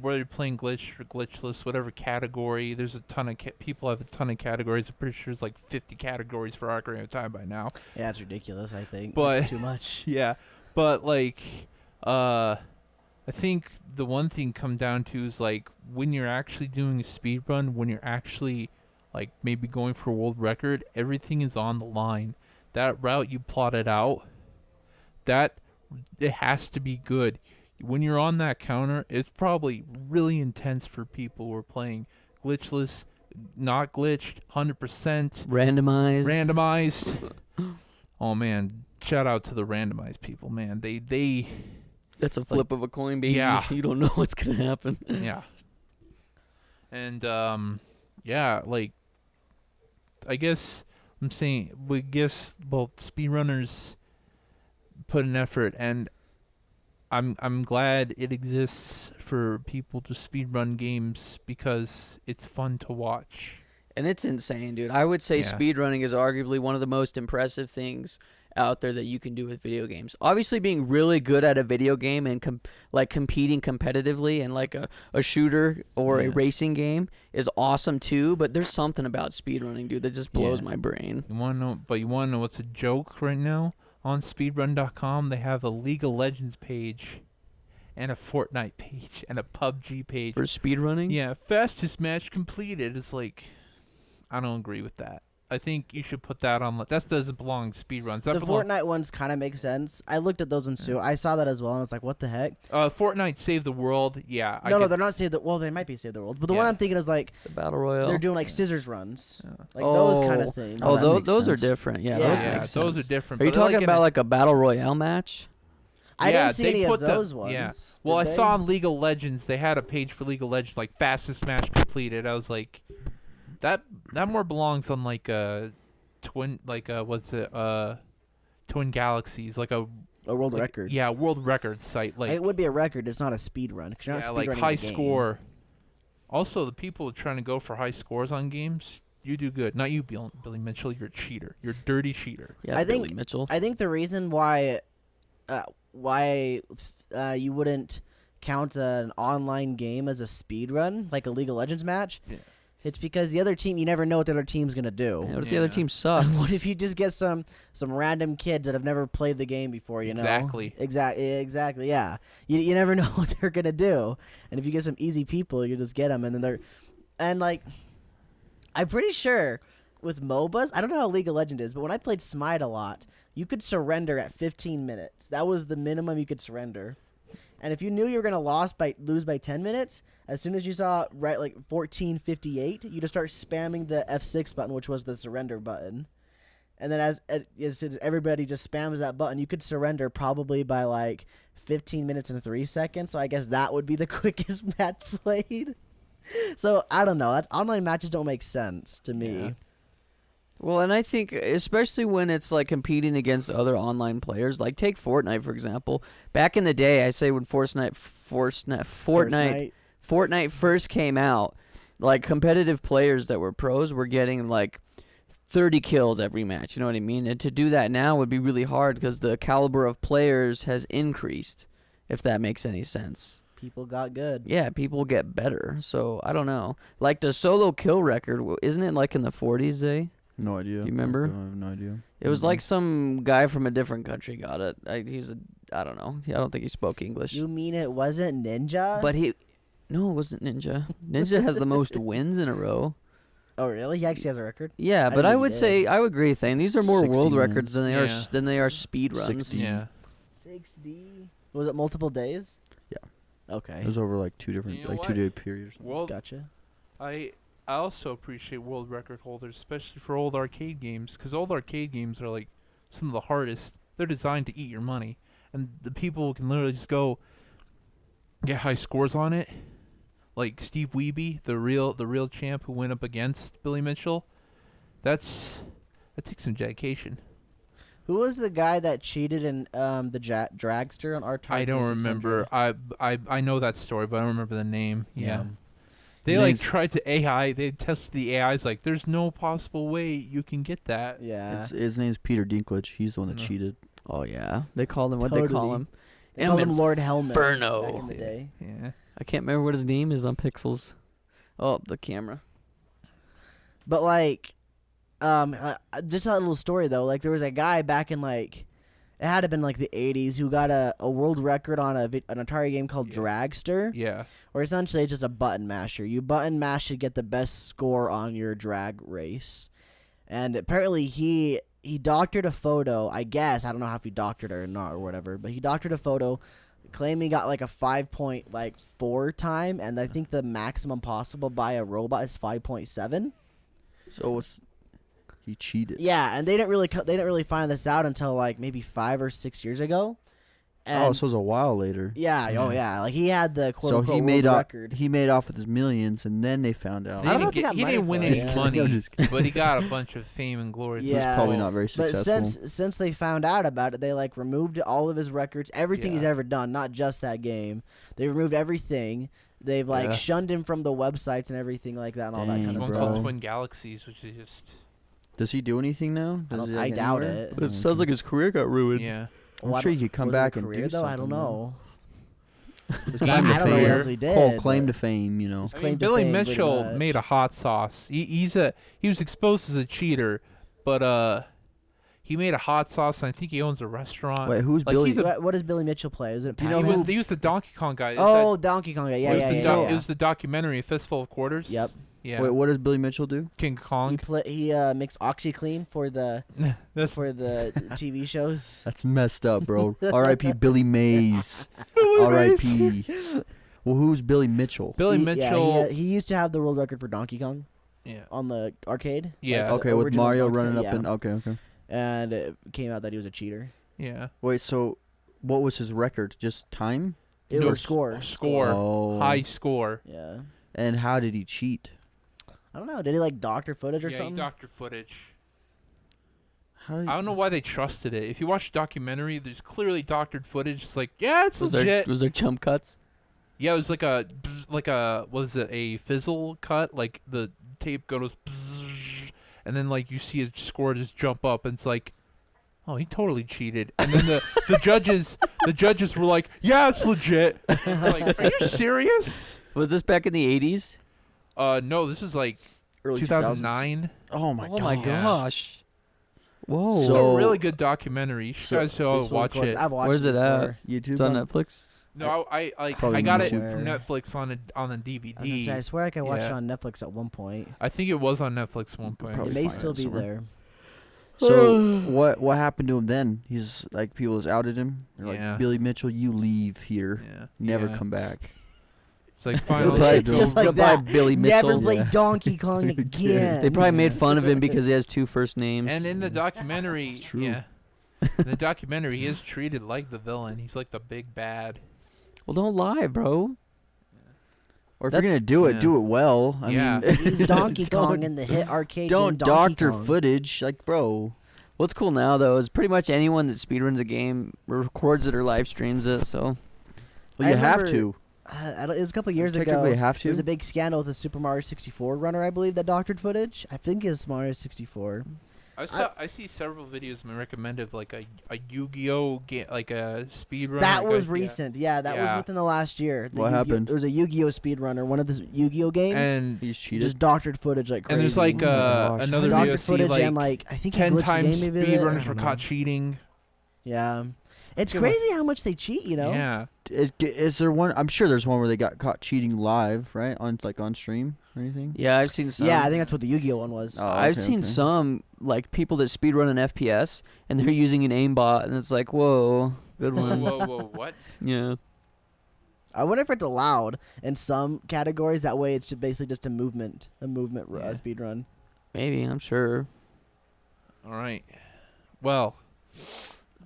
whether you're playing glitch or glitchless, whatever category, there's a ton of people have a ton of categories. I'm pretty sure there's like 50 categories for Ocarina of Time by now. Yeah, it's ridiculous. I think, But- it's too much. Yeah, but like, I think the one thing come down to is like when you're actually doing a speed run, when you're actually like maybe going for a world record, everything is on the line. That route you plotted out, that it has to be good. When you're on that counter, it's probably really intense for people who are playing glitchless, not glitched, 100% Randomized. randomized. Oh man, shout out to the randomized people, man. They That's a flip of a coin, baby. Yeah. You don't know what's gonna happen. yeah. And yeah, like I guess I'm saying speedrunners put an effort, and I'm glad it exists for people to speedrun games because it's fun to watch. And it's insane, dude. I would say Yeah. speedrunning is arguably one of the most impressive things out there that you can do with video games. Obviously, being really good at a video game and competing competitively in like a shooter or a Yeah. racing game is awesome too. But there's something about speedrunning, dude, that just blows Yeah. my brain. You wanna know what's a joke right now? On speedrun.com, they have a League of Legends page and a Fortnite page and a PUBG page. For speedrunning? Yeah, fastest match completed. It's like, I don't agree with that. I think you should put that on. That doesn't belong in speedruns. That The belong, Fortnite ones kind of make sense. I looked at those and I saw that as well, and I was like, "What the heck?" Fortnite Save the World. Yeah. No, they're not Save the. Well, they might be Save the World, but the one Yeah. I'm thinking is like The Battle Royale? they're doing like scissors runs, Yeah. like those kind Oh. of things. Oh, that those, makes those are sense. different. Yeah, Yeah. those Yeah, make those sense. are different. Are you but they're talking in about like a Battle Royale match? I Yeah, didn't see they any of put the- those ones. yeah. Well, Did I they? saw on League of Legends they had a page for League of Legends like fastest match completed. I was like, that more belongs on like a twin Twin Galaxies, like a a world like, record. Yeah, world record site. Like it would be a record. It's not a speed run because you're not yeah, speed like running high the game. score. Also, the people trying to go for high scores on games, you do good. Not you, Billy Mitchell. You're a cheater. You're a dirty cheater. Yeah, I Billy think- Mitchell. I think the reason why you wouldn't count an online game as a speed run, like a League of Legends match, Yeah. it's because the other team, you never know what the other team's gonna do. Yeah, what if the other Yeah. team sucks? What if you just get some random kids that have never played the game before? You know Exactly. exactly. Yeah, you never know what they're gonna do, and if you get some easy people, you just get them, and then I'm pretty sure with MOBAs, I don't know how League of Legends is, but when I played Smite a lot, you could surrender at 15 minutes. That was the minimum you could surrender. And if you knew you were gonna lose by 10 minutes, as soon as you saw like 14:58, you just start spamming the F6 button, which was the surrender button. And then as soon as everybody just spams that button, you could surrender probably by like 15 minutes and 3 seconds. So I guess that would be the quickest match played. So I don't know. Online matches don't make sense to me. Yeah. Well, and I think especially when it's like competing against other online players, like take Fortnite for example. Back in the day, I say when Fortnite first came out, like competitive players that were pros were getting like 30 kills every match. You know what I mean? And to do that now would be really hard because the caliber of players has increased. If that makes any sense. People got good. Yeah, people get better. So I don't know. Like the solo kill record, isn't it like in the 40s, Zay? No idea. Do you remember? I have no idea. It was like some guy from a different country got it. I don't know. I don't think he spoke English. You mean it wasn't Ninja? But no, it wasn't Ninja. Ninja has the most wins in a row. Oh really? He actually has a record. Yeah, but didn't I think he would did. say I would agree with Thane. These are more world 60 records than they Yeah. are speed runs. 60. Yeah. 60. Was it multiple days? Yeah. Okay. It was over like two different, You know like what? 2 day period or something. Well, Gotcha. I also appreciate world record holders, especially for old arcade games, because old arcade games are like some of the hardest. They're designed to eat your money, and the people can literally just go get high scores on it. Like Steve Wiebe, the real champ who went up against Billy Mitchell. That takes some dedication. Who was the guy that cheated in the dragster on our time? I don't remember. I know that story, but I don't remember the name. Yeah. They His like name's- tried to AI. They tested the AIs. Like, there's no possible way you can get that. Yeah. His name's Peter Dinklage. He's the one that No. cheated. Oh yeah, they called him. What they call Totally. him? They called him Lord Helmet Inferno. back in the day. Yeah. I can't remember what his name is on Pixels. Oh, the camera. But like, just a little story though. Like there was a guy back in like, it had to have been like the 80s who got a world record on an Atari game called Yeah. Dragster, Yeah. where essentially it's just a button masher. You button mash to get the best score on your drag race, and apparently he doctored a photo. I guess I don't know if he doctored it or not or whatever, but he doctored a photo. Claiming he got like a 5.4 time, and I think the maximum possible by a robot is 5.7. So he cheated. Yeah, and they didn't really find this out until like maybe 5 or 6 years ago. And So it was a while later. yeah, oh yeah, like he had the quote So unquote he made world off. record. He made off with his millions, and then they found out. I don't know if he got he money didn't for win it. his Yeah. money, I'm just kidding. but he got a bunch of fame and glory. So it's Yeah. Probably not very But successful. since they found out about it, they like removed all of his records, everything he's Yeah. ever done, not just that game. They removed everything. They've like Yeah. shunned him from the websites and everything like that and all that Dang, kind of One stuff. called bro. Twin Galaxies, which is just Does he do anything now? Does he, I like, doubt anywhere? it. But it sounds like his career got ruined. yeah. I'm Well, I sure don't- he could come was it a back and career, do though? I don't something, know. His I claim to don't know what fame. else he did, Cole claim but- to fame, you know. His I claim mean, to Billy fame, pretty Mitchell much. made a hot sauce. He was exposed as a cheater, but he made a hot sauce, and I think he owns a restaurant. Wait, who's like, Billy? he's a- What does Billy Mitchell play? Is it? Do you know he Pac-Man? was the Donkey Kong guy. Is Oh, Donkey Kong. Yeah, it was yeah, the yeah. It was the documentary, A Fistful of Quarters. Yep. Yeah. Wait, what does Billy Mitchell do? King Kong. He makes OxyClean for the That's TV shows. That's messed up, bro. R.I.P. Billy Mays. R.I.P. Well, who's Billy Mitchell? Billy Yeah, Mitchell. he used to have the world record for Donkey Kong Yeah. on the arcade. Yeah. Like, the Okay, with original Mario Donkey running Kong, up yeah. and okay. And it came out that he was a cheater. Yeah. Wait, so what was his record? Just time? It No, was score. Score. Oh. High score. Yeah. And how did he cheat? I don't know. Did he like doctor footage or Yeah, something? he doctor footage. How did I don't know why they trusted it. If you watch the documentary, there's clearly doctored footage. It's like, yeah, it's Was legit. there jump cuts? Yeah, it was like a what is it? A fizzle cut. Like the tape goes, and then like you see his score just jump up, and it's like, oh, he totally cheated. And then the judges were like, yeah, it's legit. It's like, are you serious? Was this back in the 80s? No, this is like Early 2009. Oh my Oh my gosh. Whoa. It's So- a really good documentary. You so guys should all This one, watch of course, it. I've watched Where's it at? before. YouTube's It's on Netflix? No, I Probably got it YouTube. from Netflix on a I was gonna say, I DVD. swear I watched it Yeah. on Netflix at one point. I think it was on Netflix at one point. Probably It may find still it be somewhere. there. So what happened to him then? He's like people has outed him. They're Yeah. like Billy Mitchell, you leave here, Yeah. never Yeah. come back. It's like finally Goodbye, go- Just like Goodbye, that. Billy Mitchell. Never play Yeah. Donkey Kong again. They probably made fun of him because he has two first names. And in the documentary, It's true. yeah, in the documentary, he is treated like the villain. He's like the big bad. Well, don't lie, bro. Or if That- you're gonna do it, yeah. do it well. I Yeah. mean, He's Donkey Kong don't- in the hit arcade Don't game Donkey doctor Kong. footage, like bro. What's cool now, though, is pretty much anyone that speedruns a game records it or live streams it, so... Well, I you have remember- to. It was a couple years ago. Technically, you have There was to. a big scandal with the Super Mario 64 runner, I believe, that doctored footage. I think it's Mario 64. I see several videos recommended of like a Yu-Gi-Oh game, like a speedrun. That was recent. Yeah, that was Yeah. within the last year. The What Yu-Gi-Oh- happened? There was a Yu-Gi-Oh speedrunner, one of the Yu-Gi-Oh games. And He's cheated. just doctored footage like crazy. and there's like Oh my gosh. another video doctored see footage like, and like I think he 10 glitched the times game maybe. speedrunners were caught cheating. Yeah, it's Give a- crazy how much they cheat. You know. Yeah. Is there one? I'm sure there's one where they got caught cheating live, right? On stream or anything. Yeah, I've seen some. Yeah, I think that's what the Yu-Gi-Oh one was. Oh, I've okay, seen okay. some, like, people that speedrun an FPS, and they're using an aimbot, and it's like, whoa. Good one. Whoa, what? Yeah. I wonder if it's allowed in some categories. That way, it's basically just a movement Yeah. speed run. Maybe, I'm sure. All right. Well,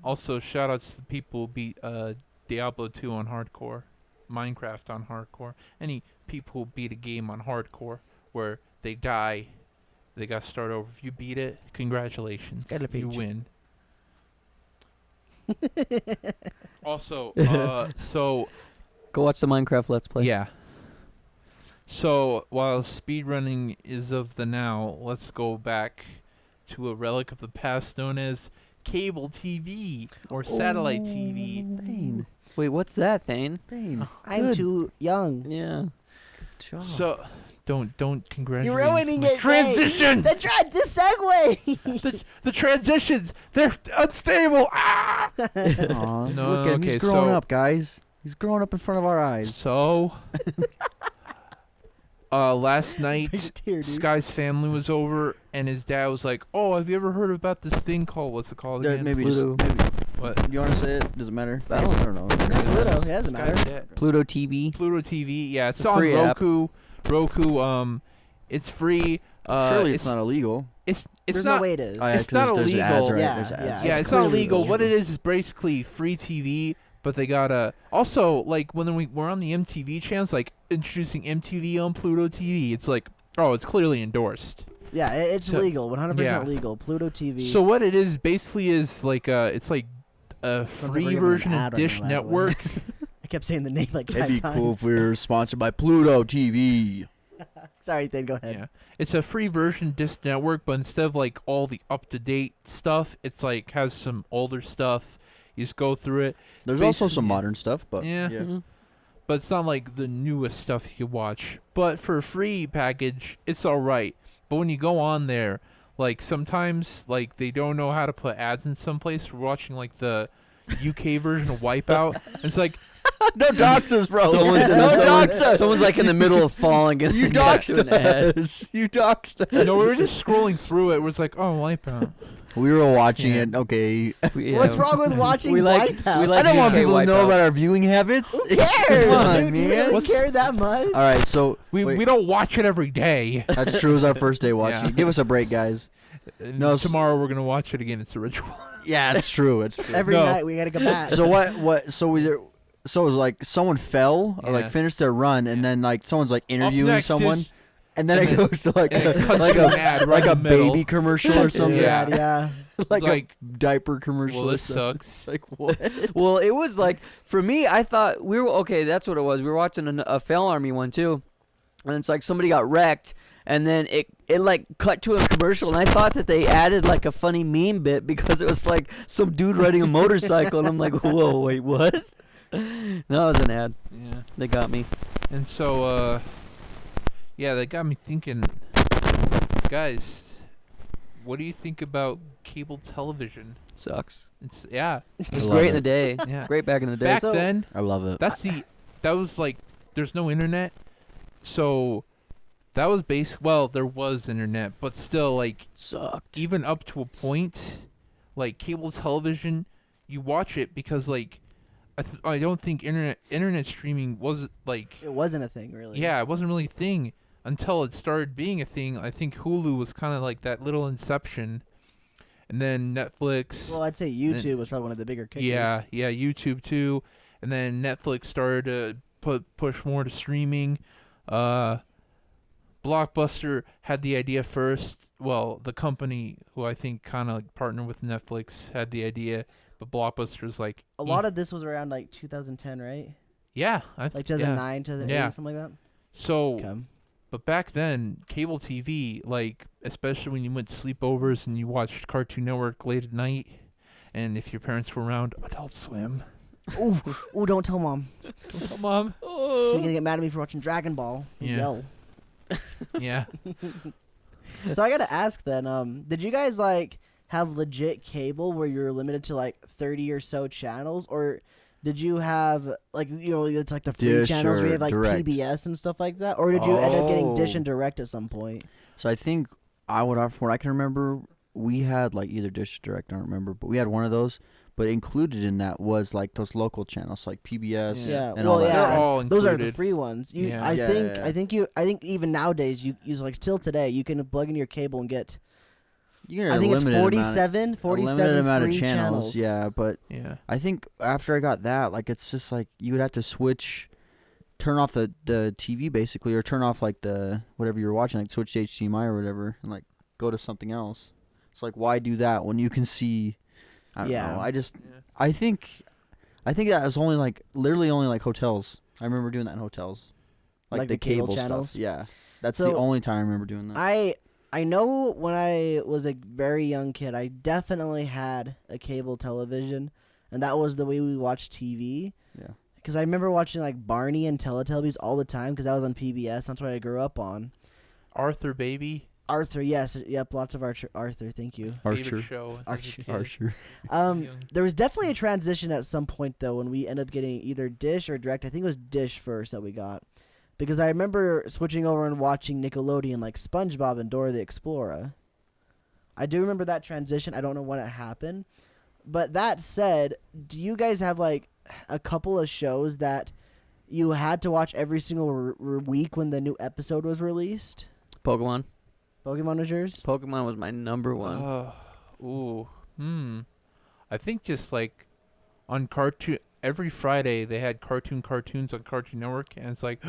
also shout outs to the people who beat Diablo 2 on hardcore, Minecraft on hardcore. Any people who beat a game on hardcore where they die, they got to start over. If you beat it, congratulations. Got a You peach. win. Also, so Go watch the Minecraft Let's Play. yeah. So while speedrunning is of the now, let's go back to a relic of the past known as cable TV or satellite TV. Thane. Wait, what's that, Thane? Thane. I'm Good too young. Yeah. job. So don't congratulate You're me for ruining my it. transitions. The segue. The transitions, they're unstable. Ah! Aw, No, look at him. okay, He's growing so- up, guys. He's growing up in front of our eyes. So last night Big tear, dude. Sky's family was over and his dad was like, "Oh, have you ever heard about this thing called what's it called again?" Maybe Pluto. just maybe. What? You want to say it? Does it matter? I don't- know. Yeah, Pluto. It doesn't Sky's matter. dad. Pluto TV. Pluto TV. Yeah, it's It's a on free app. Roku. It's free. Surely it's not illegal. It's There's not. no way it is. Oh, yeah, It's 'cause not there's ads, illegal. right? Yeah, There's yeah, ads. Yeah, It's it's not clearly illegal. illegal. What it is basically free TV, but they gotta also like when we're on the MTV channels, like introducing MTV on Pluto TV. It's like, oh, it's clearly endorsed. Yeah, it's So- legal. 100% yeah. legal. Pluto TV. So what it is basically is like it's like a like free we're giving version an of ad right Dish now, by the way. Network. I kept saying the name like 5 It'd be times. cool if we were sponsored by Pluto TV. Sorry, Ethan. Go ahead. Yeah, it's a free version Dish Network, but instead of like all the up to date stuff, it's like has some older stuff. You just go through it. There's also Basically- some modern stuff, but Yeah. Mhm. But it's not like the newest stuff you can watch. But for a free package, it's alright. But when you go on there, like sometimes like they don't know how to put ads in some place. We're watching like the UK version of Wipeout. It's like no dox us, bro. Someone's, no dox us. someone's like in the middle of falling and You then got to doxed an ad. us. You doxed us. no, we were just scrolling through it. It was like, oh, Wipeout. We were watching Yeah. it. Okay. What's wrong with watching we like, Wipeout? we like I don't want UK people to know Wipeout. about our viewing habits. Who cares, Come on, dude? You man. really What's- care that much? All right, so We wait, don't watch it every day. that's true. It was our first day watching. Yeah. it. Give us a break, guys. No, Tomorrow we're gonna watch it again. It's a ritual. Yeah, it's true. It's true. Every No. night we gotta go back. So what? So it was like someone fell or like Yeah. finished their run, and then like someone's like interviewing Up next someone, is- and then and it then- goes to like and it cuts like to an a ad right like in a the middle. baby commercial or something, Yeah. yeah. like like, a diaper commercial. well, or this something. sucks. Like what? Well, it was like for me. I thought we were okay. That's what it was. We were watching a Fail Army one too, and it's like somebody got wrecked, and then it like cut to a commercial, and I thought that they added like a funny meme bit because it was like some dude riding a motorcycle, and I'm like, whoa, wait, what? No, it was an ad. Yeah. They got me. And so, yeah, that got me thinking, guys, what do you think about cable television? Sucks. It's yeah, It's love great it. in the day. yeah. Great back in the day. Back So- then, I love it. that was like, there's no internet, so that was well, there was internet, but still, like, Sucked. even up to a point, like cable television, you watch it because like, I don't think internet streaming was like. It wasn't a thing, really. Yeah, it wasn't really a thing until it started being a thing. I think Hulu was kind of like that little inception, and then Netflix. Well, I'd say YouTube was probably one of the bigger kickers. yeah, YouTube too, and then Netflix started to push more to streaming. Blockbuster had the idea first. Well, the company who I think kind of like partnered with Netflix had the idea, but Blockbuster's like A lot of this was around like 2010, right? yeah, Like 2009, 2008, Yeah. something like that. So. Okay. But back then, cable TV, like, especially when you went to sleepovers and you watched Cartoon Network late at night, and if your parents were around, Adult Swim. Ooh, don't tell mom. Oh, Mom. She's gonna get mad at me for watching Dragon Ball. And Yeah. Yell. Yeah. So I gotta ask then, did you guys like have legit cable where you're limited to like 30 or so channels, or did you have like it's like the free Dish channels where you or have like direct? PBS and stuff like that, or did you end up getting Dish Oh. and Direct at some point? So I think from what I can remember, we had like either Dish or Direct. I don't remember, but we had one of those. but included in that was like those local channels like PBS. Yeah, and all that They're stuff. all those are the included. free ones. Yeah. I think even nowadays you use like still today you can plug in your cable and get. You get I a think it's limited 47 a limited amount of free channels. Yeah, but Yeah. I think after I got that, like it's just like you would have to turn off the TV basically, or turn off like the whatever you're watching, like switch to HDMI or whatever, and like go to something else. It's like, why do that when you can see? I don't know. I think that was only like literally only like hotels. I remember doing that in hotels, Like the the cable stuff. channels? Yeah, that's So, the only time I remember doing that. I know when I was a very young kid, I definitely had a cable television, and that was the way we watched TV. Yeah. Because I remember watching like Barney and Teletubbies all the time because I was on PBS. That's what I grew up on. Arthur Baby. Arthur, yes, yep, lots of Arthur. Thank you. Favorite Archer. show. Archer. Archer. Young. There was definitely a transition at some point though when we ended up getting either Dish or Direct. I think it was Dish first that we got, because I remember switching over and watching Nickelodeon like SpongeBob and Dora the Explorer. I do remember that transition. I don't know when it happened, but that said, do you guys have like a couple of shows that you had to watch every single week when the new episode was released? Pokemon. Pokemon was yours? Pokemon was my number one. I think just like on cartoon every Friday they had cartoons on Cartoon Network, and it's like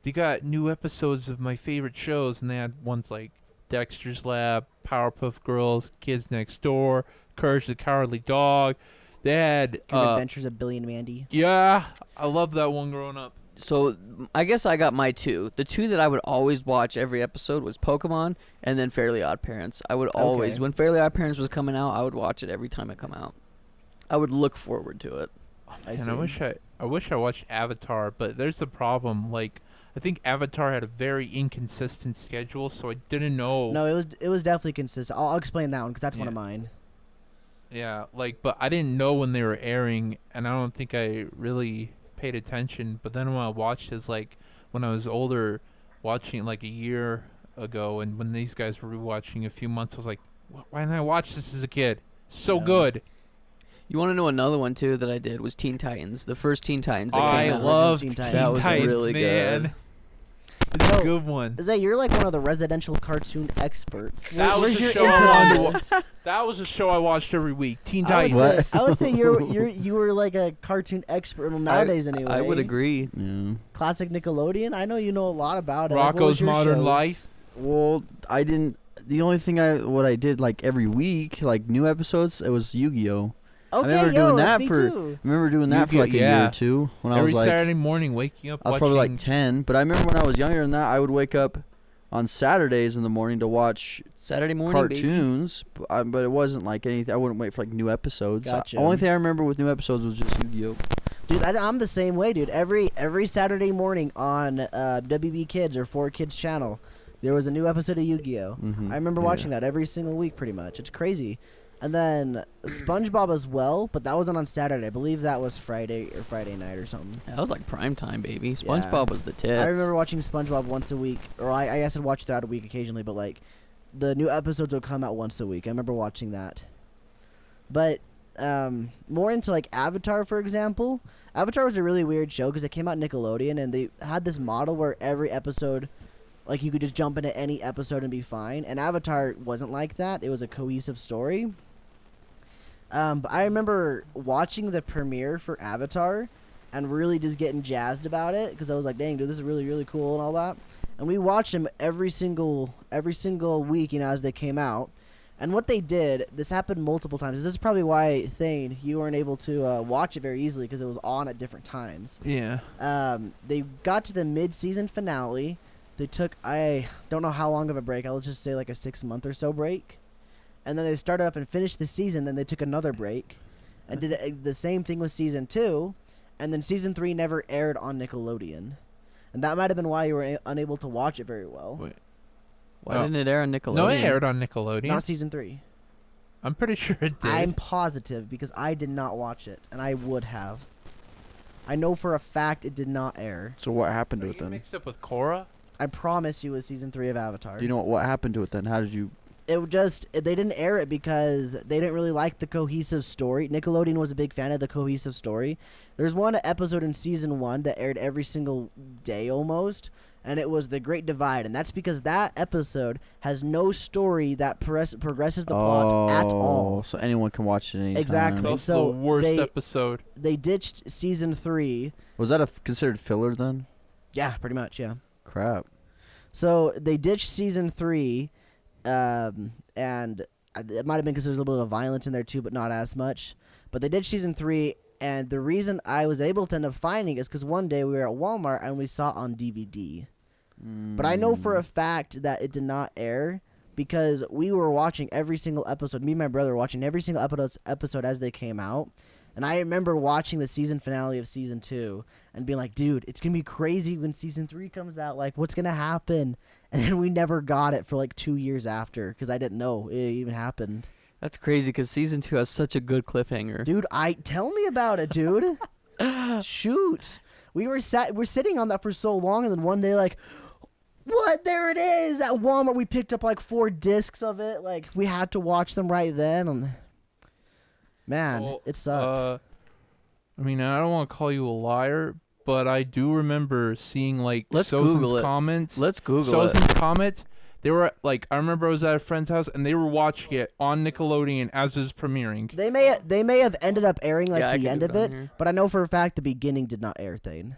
they got new episodes of my favorite shows, and they had ones like Dexter's Lab, Powerpuff Girls, Kids Next Door, Courage the Cowardly Dog. They had Good Adventures of Billy and Mandy. yeah, I love that one growing up. So I guess I got my two. The two that I would always watch every episode was Pokemon and then Fairly Odd Parents. I would always, when Fairly Odd Parents was coming out, I would watch it every time it come out. I would look forward to it. And I wish I watched Avatar, but there's the problem. Like, I think Avatar had a very inconsistent schedule, so I didn't know. No, it was definitely consistent. I'll explain that one because that's one of mine. Yeah, like, but I didn't know when they were airing, and I don't think I really paid attention. But then when I watched it, like when I was older, watching it like a year ago, and when these guys were rewatching a few months, I was like, why didn't I watch this as a kid? So good. You want to know another one too that I did was Teen Titans. The first Teen Titans that I came out. love Teen Teen Titans. That was Titans, really man. good. It's So, a good one. Zay, you're like one of the residential cartoon experts. That was Where's the your show I wanted interest? to That was a show I watched every week. Teen I would Titans. say, I would say you were like a cartoon expert. Well, nowadays anyway. I would agree. Yeah. Classic Nickelodeon. I know you know a lot about it. Like, what was Rocco's your Modern shows? Life. Well, I didn't. The only thing what I did like every week, like new episodes, it was Yu-Gi-Oh. Okay, remember yo, doing that's that me for- too. I remember doing that for Yu-Gi-Oh, like a year yeah. or two when I Every was like Saturday morning, waking up, I was watching. probably like 10. But I remember when I was younger than that, I would wake up on Saturdays in the morning to watch Saturday morning, cartoons, but it wasn't like anything. I wouldn't wait for like new episodes. Gotcha. Only thing I remember with new episodes was just Yu-Gi-Oh. Dude, I'm the same way, dude. Every Saturday morning on WB Kids or 4Kids channel, there was a new episode of Yu-Gi-Oh. Mhm. I remember watching that every single week, pretty much. It's crazy. And then SpongeBob as well, but that wasn't on Saturday. I believe that was Friday night or something. That was like prime time, baby. SpongeBob was the tits. I remember watching SpongeBob once a week, or I guess I'd watch throughout a week occasionally, but like the new episodes would come out once a week. I remember watching that. But more into like Avatar, for example. Avatar was a really weird show because it came out Nickelodeon, and they had this model where every episode, like you could just jump into any episode and be fine. And Avatar wasn't like that. It was a cohesive story. But I remember watching the premiere for Avatar and really just getting jazzed about it because I was like, dang, dude, this is really, really cool and all that. And we watched them every single week, you know, as they came out. And what they did, this happened multiple times. This is probably why, Thane, you weren't able to watch it very easily because it was on at different times. Yeah. They got to the mid-season finale. They took, I don't know how long of a break. I'll just say like a 6-month or so break. And then they started up and finished the season. Then they took another break and did the same thing with season 2. And then season 3 never aired on Nickelodeon. And that might have been why you were unable to watch it very well. Wait. Why didn't it air on Nickelodeon? No, it aired on Nickelodeon. Not season 3. I'm pretty sure it did. I'm positive because I did not watch it. And I would have. I know for a fact it did not air. So what happened Are to it you then? mixed up with Korra? I promise you it was season 3 of Avatar. Do you know what happened to it then? How did you they didn't air it because they didn't really like the cohesive story. Nickelodeon was a big fan of the cohesive story. There's one episode in season 1 that aired every single day almost, and it was The Great Divide, and that's because that episode has no story that progresses the plot at all. So anyone can watch it anytime. Exactly. That's So the worst they- episode. They ditched season 3. Was that considered filler then? Yeah, pretty much, yeah. Crap. So they ditched season 3, and it might have been because there's a little bit of violence in there too, but not as much. But they ditched season 3, and the reason I was able to end up finding it is because one day we were at Walmart and we saw it on DVD. But I know for a fact that it did not air because we were watching every single episode. Me and my brother were watching every single episode as they came out. And I remember watching the season finale of season 2 and being like, dude, it's going to be crazy when season 3 comes out. Like, what's going to happen? And then we never got it for like 2 years after because I didn't know it even happened. That's crazy because season 2 has such a good cliffhanger. Dude, tell me about it, dude. Shoot. We're sitting on that for so long, and then one day, like, what? There it is! At Walmart, we picked up like 4 discs of it. Like, we had to watch them right then. And man, Well, it sucked. I mean, I don't want to call you a liar, but I do remember seeing like Let's Google it. comments. Let's Google it. Sozin's comment. They were like, I remember I was at a friend's house and they were watching it on Nickelodeon as it was premiering. They may have ended up airing like Yeah, I the can end do of it on it, here. but I know for a fact the beginning did not air. Thane.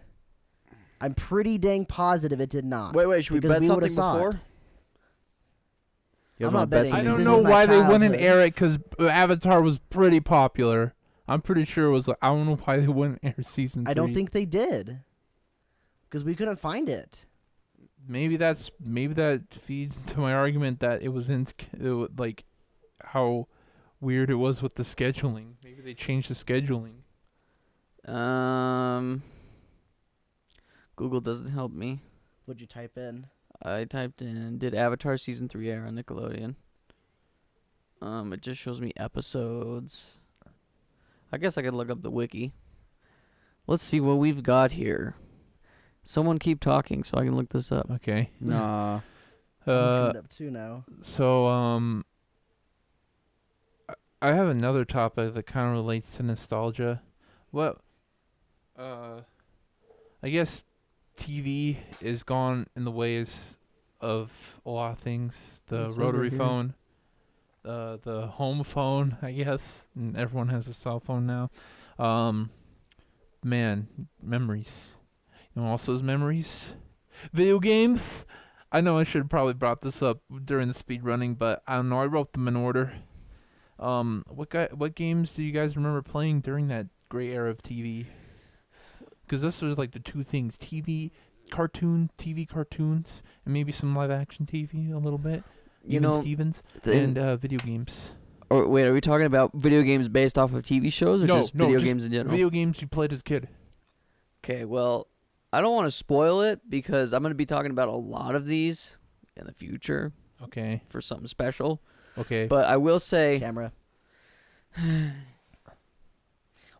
I'm pretty dang positive it did not. Wait, should we because bet we something would've saw it. before? You I'm guys wanna not bet betting I something? because don't this know is my why they wouldn't childhood. air it because Avatar was pretty popular. I'm pretty sure it was. I don't know why they wouldn't air season 3. I don't think they did. Because we couldn't find it. Maybe that feeds into my argument that it was like how weird it was with the scheduling. Maybe they changed the scheduling. Google doesn't help me. What'd you type in? I typed in, did Avatar season 3 air on Nickelodeon? It just shows me episodes. I guess I could look up the wiki. Let's see what we've got here. Someone keep talking so I can look this up. Okay. Nah. I'm looking it up too now. So I have another topic that kind of relates to nostalgia. Well, I guess TV is gone in the ways of a lot of things. The What's rotary over here? phone, the home phone, I guess, and everyone has a cell phone now. Man, memories. You know, also as memories, video games. I know I should have probably brought this up during the speed running, but I don't know. I wrote them in order. What games do you guys remember playing during that great era of TV? Because this was like the two things: TV cartoons, and maybe some live action TV a little bit. You Even know, Stevens the- and video games. Or wait, are we talking about video games based off of TV shows or just video games in general? Video games you played as a kid. Okay, well, I don't want to spoil it because I'm going to be talking about a lot of these in the future Okay. for something special. Okay. But I will say, Camera.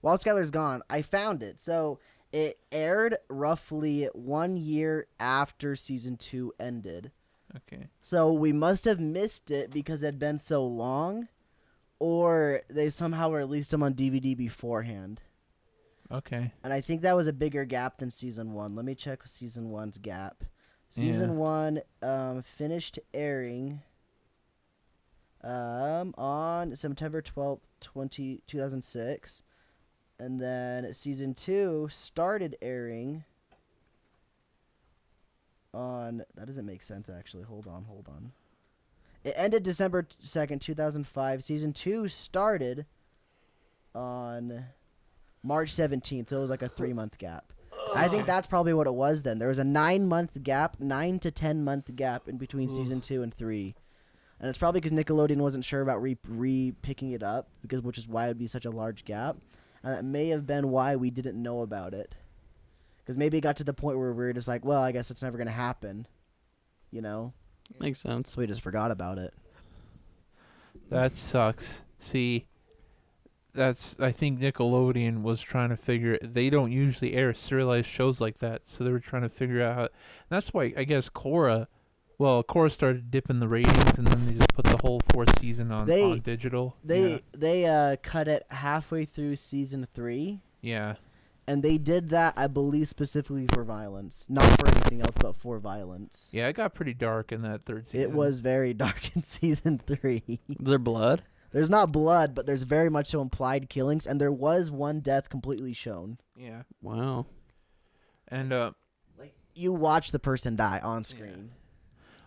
While Skylar's gone, I found it. So it aired roughly 1 year after season 2 ended. Okay. So we must have missed it because it had been so long, or they somehow released them on DVD beforehand. Okay. And I think that was a bigger gap than season 1. Let me check season 1's gap. Season 1 finished airing on September 12th, 2006. And then season 2 started airing on... That doesn't make sense, actually. Hold on. It ended December 2nd, 2005. Season 2 started on March 17th. So it was like a 3-month gap. I think that's probably what it was then. There was a 9-month gap, 9 to 10-month gap in between season 2 and 3. And it's probably because Nickelodeon wasn't sure about picking it up, which is why it would be such a large gap. And that may have been why we didn't know about it. Because maybe it got to the point where we were just like, well, I guess it's never going to happen. You know? makes sense. So we just forgot about it. That sucks. See, I think Nickelodeon was trying to figure. They don't usually air serialized shows like that, so they were trying to figure out how. That's why I guess Korra Well, Korra started dipping the ratings, and then they just put the whole 4th season on digital. They cut it halfway through season 3. Yeah. And they did that, I believe, specifically for violence. Not for anything else, but for violence. Yeah, it got pretty dark in that 3rd season. It was very dark in season 3. Is there blood? There's not blood, but there's very much so implied killings, and there was one death completely shown. Yeah. Wow. And like you watch the person die on screen.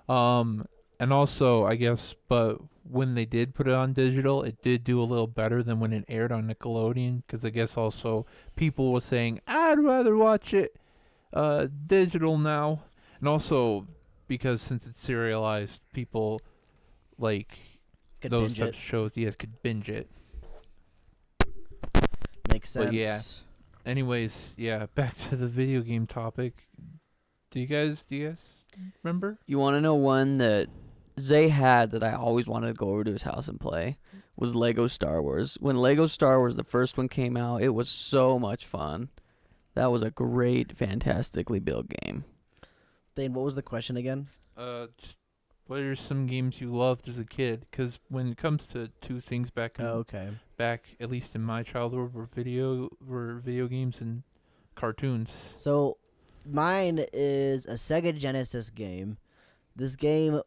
And also, I guess, but when they did put it on digital, it did do a little better than when it aired on Nickelodeon, because I guess also people were saying, I'd rather watch it digital now. And also, because since it's serialized, people like Could those binge types it. of shows, could binge it. Makes sense. But yeah. Anyways, yeah, back to the video game topic. Do you guys remember? You want to know one that Zay had that I always wanted to go over to his house and play? Was Lego Star Wars. When Lego Star Wars, the first one, came out, it was so much fun. That was a great, fantastically built game. Thane, what was the question again? Just what are some games you loved as a kid? Because when it comes to two things back at least in my childhood, were video games and cartoons. So mine is a Sega Genesis game. This game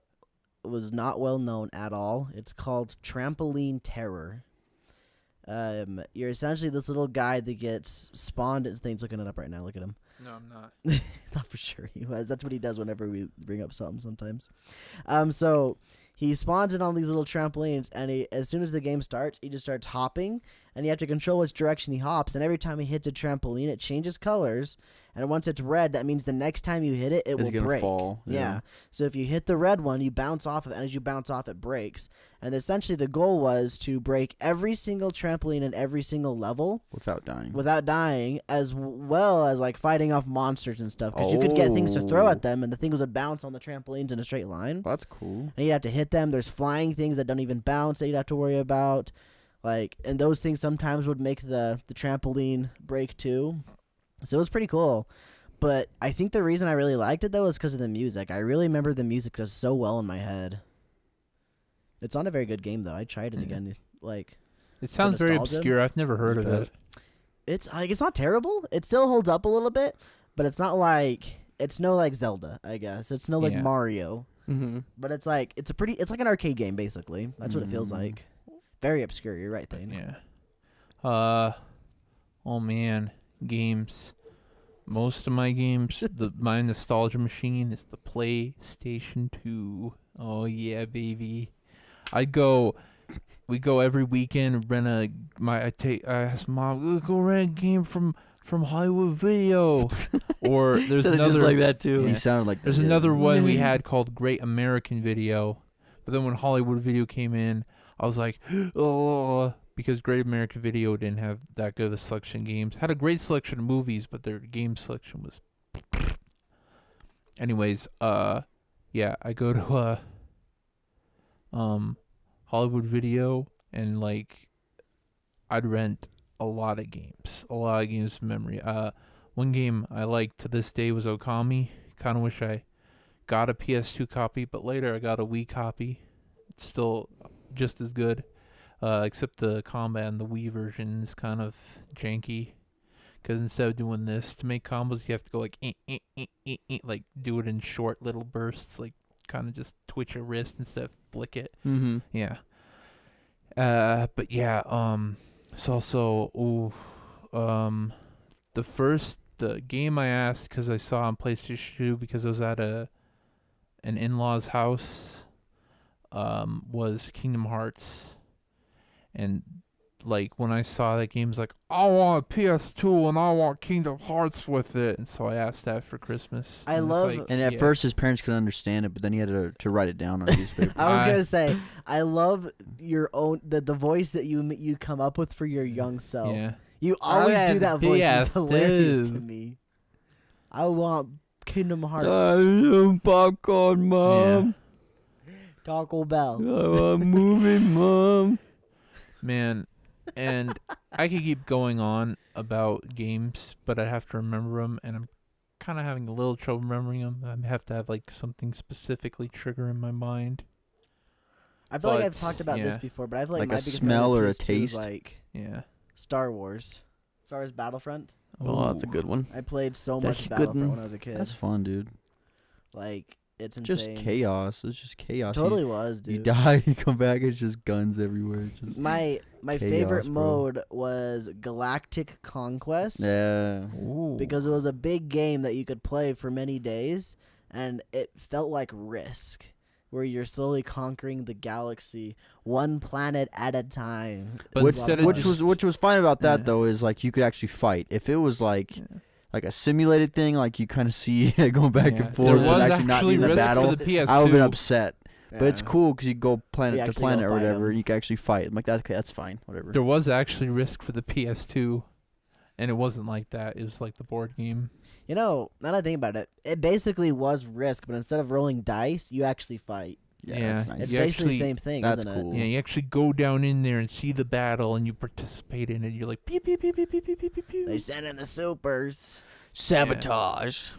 was not well known at all. It's called Trampoline Terror. You're essentially this little guy that gets spawned. Thane's looking it up right now. Look at him. No, I'm not. Thought for sure he was. That's what he does whenever we bring up something sometimes. So he spawns in on these little trampolines, and as soon as the game starts, he just starts hopping, and you have to control which direction he hops, and every time he hits a trampoline, it changes colors, and once it's red, that means the next time you hit it, it will break. Fall. Yeah. So if you hit the red one, you bounce off of it, and as you bounce off, it breaks. And essentially the goal was to break every single trampoline in every single level without dying, as well as like fighting off monsters and stuff, because you could get things to throw at them, and the things would bounce on the trampolines in a straight line. That's cool. And you'd have to hit them. There's flying things that don't even bounce that you'd have to worry about. And those things sometimes would make the trampoline break too. So it was pretty cool. But I think the reason I really liked it, though, is because of the music. I really remember the music does so well in my head. It's not a very good game, though. I tried it again. It sounds very obscure. I've never heard of it. It's not terrible. It still holds up a little bit, but it's not like... It's no like Zelda, I guess. It's no like Mario. Mm-hmm. But it's like an arcade game, basically. That's what it feels like. Very obscure. You're right, Thane. Yeah. Oh man, games. Most of my games, my nostalgia machine is the PlayStation 2. Oh yeah, baby. We go every weekend. I ask Mom, go rent a game from Hollywood Video. Or there's another just like that too. Yeah. He sounded like that. There's another one we had called Great American Video, but then when Hollywood Video came in, I was like, oh, because Great American Video didn't have that good of a selection of games. Had a great selection of movies, but their game selection was. Anyways, yeah, I go to Hollywood Video, and like I'd rent a lot of games from memory. One game I liked to this day was Okami. Kind of wish I got a PS2 copy, but later I got a Wii copy. It's still just as good, except the combat in the Wii version is kind of janky. Because instead of doing this to make combos, you have to go like, like do it in short little bursts, like kind of just twitch your wrist instead of flick it. Mm-hmm. Yeah. But yeah, it's also the game I asked because I saw on PlayStation 2 because I was at an in-law's house, was Kingdom Hearts. And like when I saw that game, I was like, I want a PS2 and I want Kingdom Hearts with it. And so I asked that for Christmas. And at first his parents couldn't understand it, but then he had to write it down on a piece of paper. I was gonna say, I love your own the voice that you come up with for your young self. Yeah. You always do that voice. It's PS2. hilarious to me. I want Kingdom Hearts. Popcorn, Mom. Taco Bell. I'm moving, Mom. Man, and I could keep going on about games, but I have to remember them, and I'm kind of having a little trouble remembering them. I have to have like something specifically trigger in my mind. I feel like But, I've talked about this yeah. before, but I feel like Like my a biggest smell memory or a of PS2 is, taste? like Yeah. Star Wars Battlefront. Oh, that's a Ooh. good one. I played so That's much a good Battlefront one. when I was a kid. That's fun, dude. Like it's Just insane. chaos. It's just chaos. Totally was, You dude. die, you come back, it's just guns everywhere. It's just My chaos, favorite bro. mode was Galactic Conquest yeah. because it was a big game that you could play for many days, and it felt like Risk, where you're slowly conquering the galaxy one planet at a time. But Which, instead of which just- was fine about that Yeah. though is like you could actually fight. If it was like Yeah. like a simulated thing, like you kind of see it going back Yeah. and forth, There but was actually not in the Risk battle, for the PS2. I would have been upset. But it's Yeah. cool because you go planet You to actually planet go or fight whatever, 'em. and you can actually fight. I'm like, okay, that's fine, whatever. There was actually Risk for the PS2, and it wasn't like that. It was like the board game. You know, now that I think about it, it basically was Risk, but instead of rolling dice, you actually fight. Yeah, that's Yeah, nice. It's You basically actually- the same thing, that's isn't cool. Yeah, you actually go down in there and see the battle, and you participate in it. You're like, pew, pew, pew, pew, pew, pew, pew, pew, pew. it? They sent in the supers. Sabotage.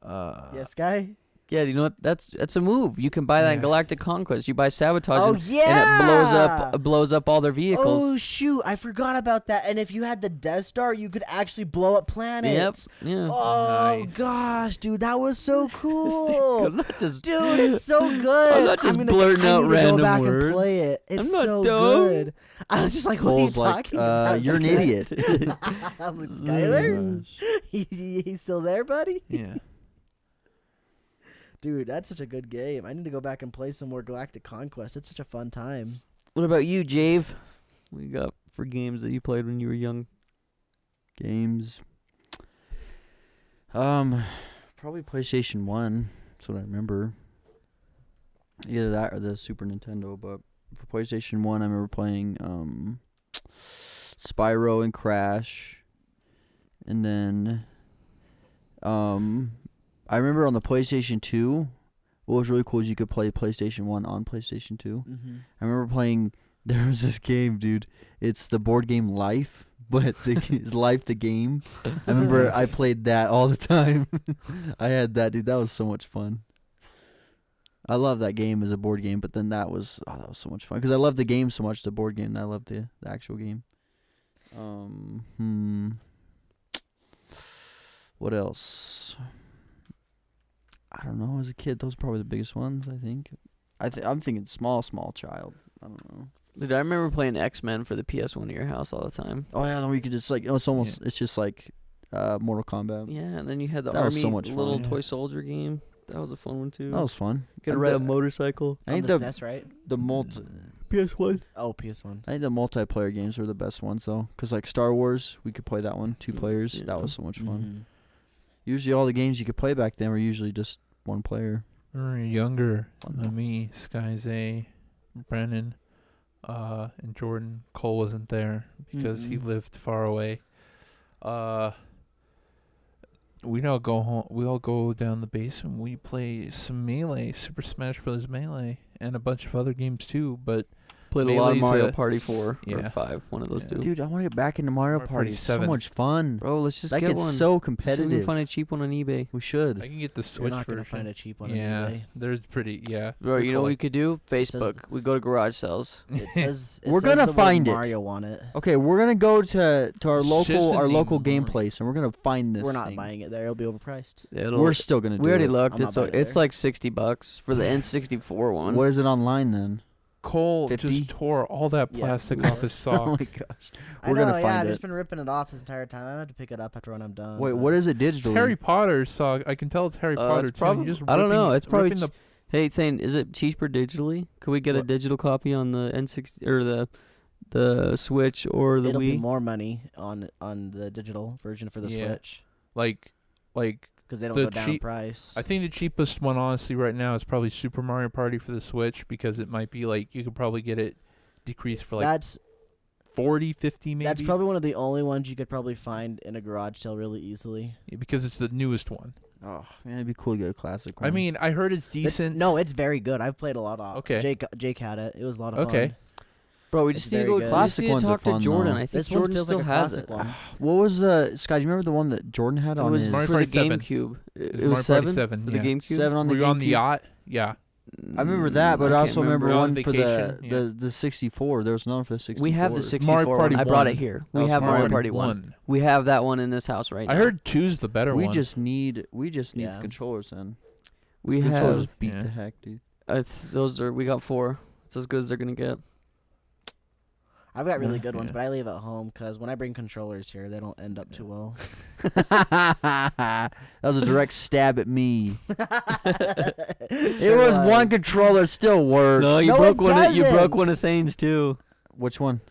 Yes, guy? Yeah, you know what? That's a move. You can buy that in Yeah. Galactic Conquest. You buy Sabotage, Oh, and yeah! it blows up all their vehicles. Oh, shoot. I forgot about that. And if you had the Death Star, you could actually blow up planets. Yeah. Oh, Nice. gosh, dude. That was so I'm cool. not just Dude, it's so good. I'm not just gonna- blurting I out need to go random back words. And play it. It's I'm not so dumb. good. I was just like, what Cole's are you like, talking about? you're an Sky? idiot. I'm like, Skyler? He's still there, buddy? Yeah. Dude, that's such a good game. I need to go back and play some more Galactic Conquest. It's such a fun time. What about you, Jave? What you got for games that you played when you were young? Games. Probably PlayStation 1. That's what I remember. Either that or the Super Nintendo, but for PlayStation 1 I remember playing Spyro and Crash. And then I remember on the PlayStation 2, what was really cool is you could play PlayStation 1 on PlayStation 2. Mm-hmm. I remember playing, there was this game, dude. It's the board game Life, but it's Life the game. I remember I played that all the time. I had that, dude. That was so much fun. I love that game as a board game, but then that was so much fun. Because I love the game so much, the board game, that I love the actual game. What else? I don't know. As a kid, those are probably the biggest ones, I think. I'm thinking small child. I don't know. Dude, I remember playing X-Men for the PS1 at your house all the time. Oh yeah, then we could just like it's almost it's just like Mortal Kombat. Yeah, and then you had the That was army so much fun. little Yeah. toy soldier game. That was a fun one too. That was fun. Could And ride a the- motorcycle. I On think the the SNES, right? PS1. Oh, PS1. I think the multiplayer games were the best ones though, cause like Star Wars, we could play that one 2 players. Yeah. That was so much fun. Mhm. Usually all the games you could play back then were usually just one player. When we were younger, Fun. me, Skyze, Brennan, and Jordan. Cole wasn't there because he Mm-mm. lived far away. We all go home. We all go down the basement. We play some Melee, Super Smash Bros. Melee, and a bunch of other games too. But Played a lot of Melee's Mario a- Party 4 yeah. or 5, one of those Yeah. two. Dude, I want to get back into Mario Mario Party. Party It's so 7. much fun. Bro, let's just that get gets one. so See if we can competitive. find a cheap one on eBay. We should. I can get the You're Switch not gonna version. find a cheap one Yeah, on eBay. there's pretty. Yeah, Bro, they're you know what we collect- could do? says- Facebook. We go to garage sales. It says We're says gonna the word find it. Mario on it. Okay, we're gonna go to our It's just local the name game Mario. place, and we're gonna find this. We're not thing. buying it there. It'll be overpriced. We're still gonna do We already it. looked. I'm not It's buying it it's there. like $60 for the N64 one. What is it online then? Cole 50? just tore all that Yeah. plastic off his Oh sock. my gosh. I We're know, gonna yeah, find I've it. just been ripping it off this entire time. I have to pick it up after when I'm done. Wait, but- what is it It's digitally? Harry Potter sock. I can tell it's Harry Potter it's too. and probably- you're just I don't know, ripping- it's probably ripping the Hey, Thane, is it cheaper digitally? Could we get a What? digital copy on the N60 or the Switch or the It'll be Wii? more money on the digital version for the Yeah. Switch like because they don't The go down in cheap- price. I think the cheapest one honestly right now is probably Super Mario Party for the Switch because it might be like you could probably get it decreased for like that's 40, 50 maybe. that's probably one of the only ones you could probably find in a garage sale really easily. Yeah, because it's the newest one. Oh man, it'd be cool to get a classic one. I mean, I heard it's decent. No, it's very good. I've played a lot of. Okay. Jake had it. It was a lot of Okay. fun. Bro, we It's just need to very go. good. We Classic just need to ones are talk to fun, Jordan. though. I think This one Jordan feels still like a has classic it. one. What was Scott? Do you remember the one that Jordan had It on was his? Mario for the Party 7. GameCube. It Mario was Party 7 7, for the yeah. GameCube. 7 on the Were you on the GameCube? yacht? Yeah. I remember that, but I can't also remember We're on one for vacation, yeah. the 64. There was none for the 64. We have the 64 Mario Party one. I brought 1. it here. That We was have Mario Mario Party Party 1. We have that one in this house right now. I heard 2's the better We one. just need Yeah. the controllers then. we The controllers have just beat yeah. the heck, dude. those are we got 4. It's as good as they're gonna get. I've got really good ones, Yeah. but I leave at home because when I bring controllers here, they don't end up too well. That was a direct stab at me. It Sure was one controller, still works. No, you No, broke it one. You broke doesn't. one of Thane's too. Which one?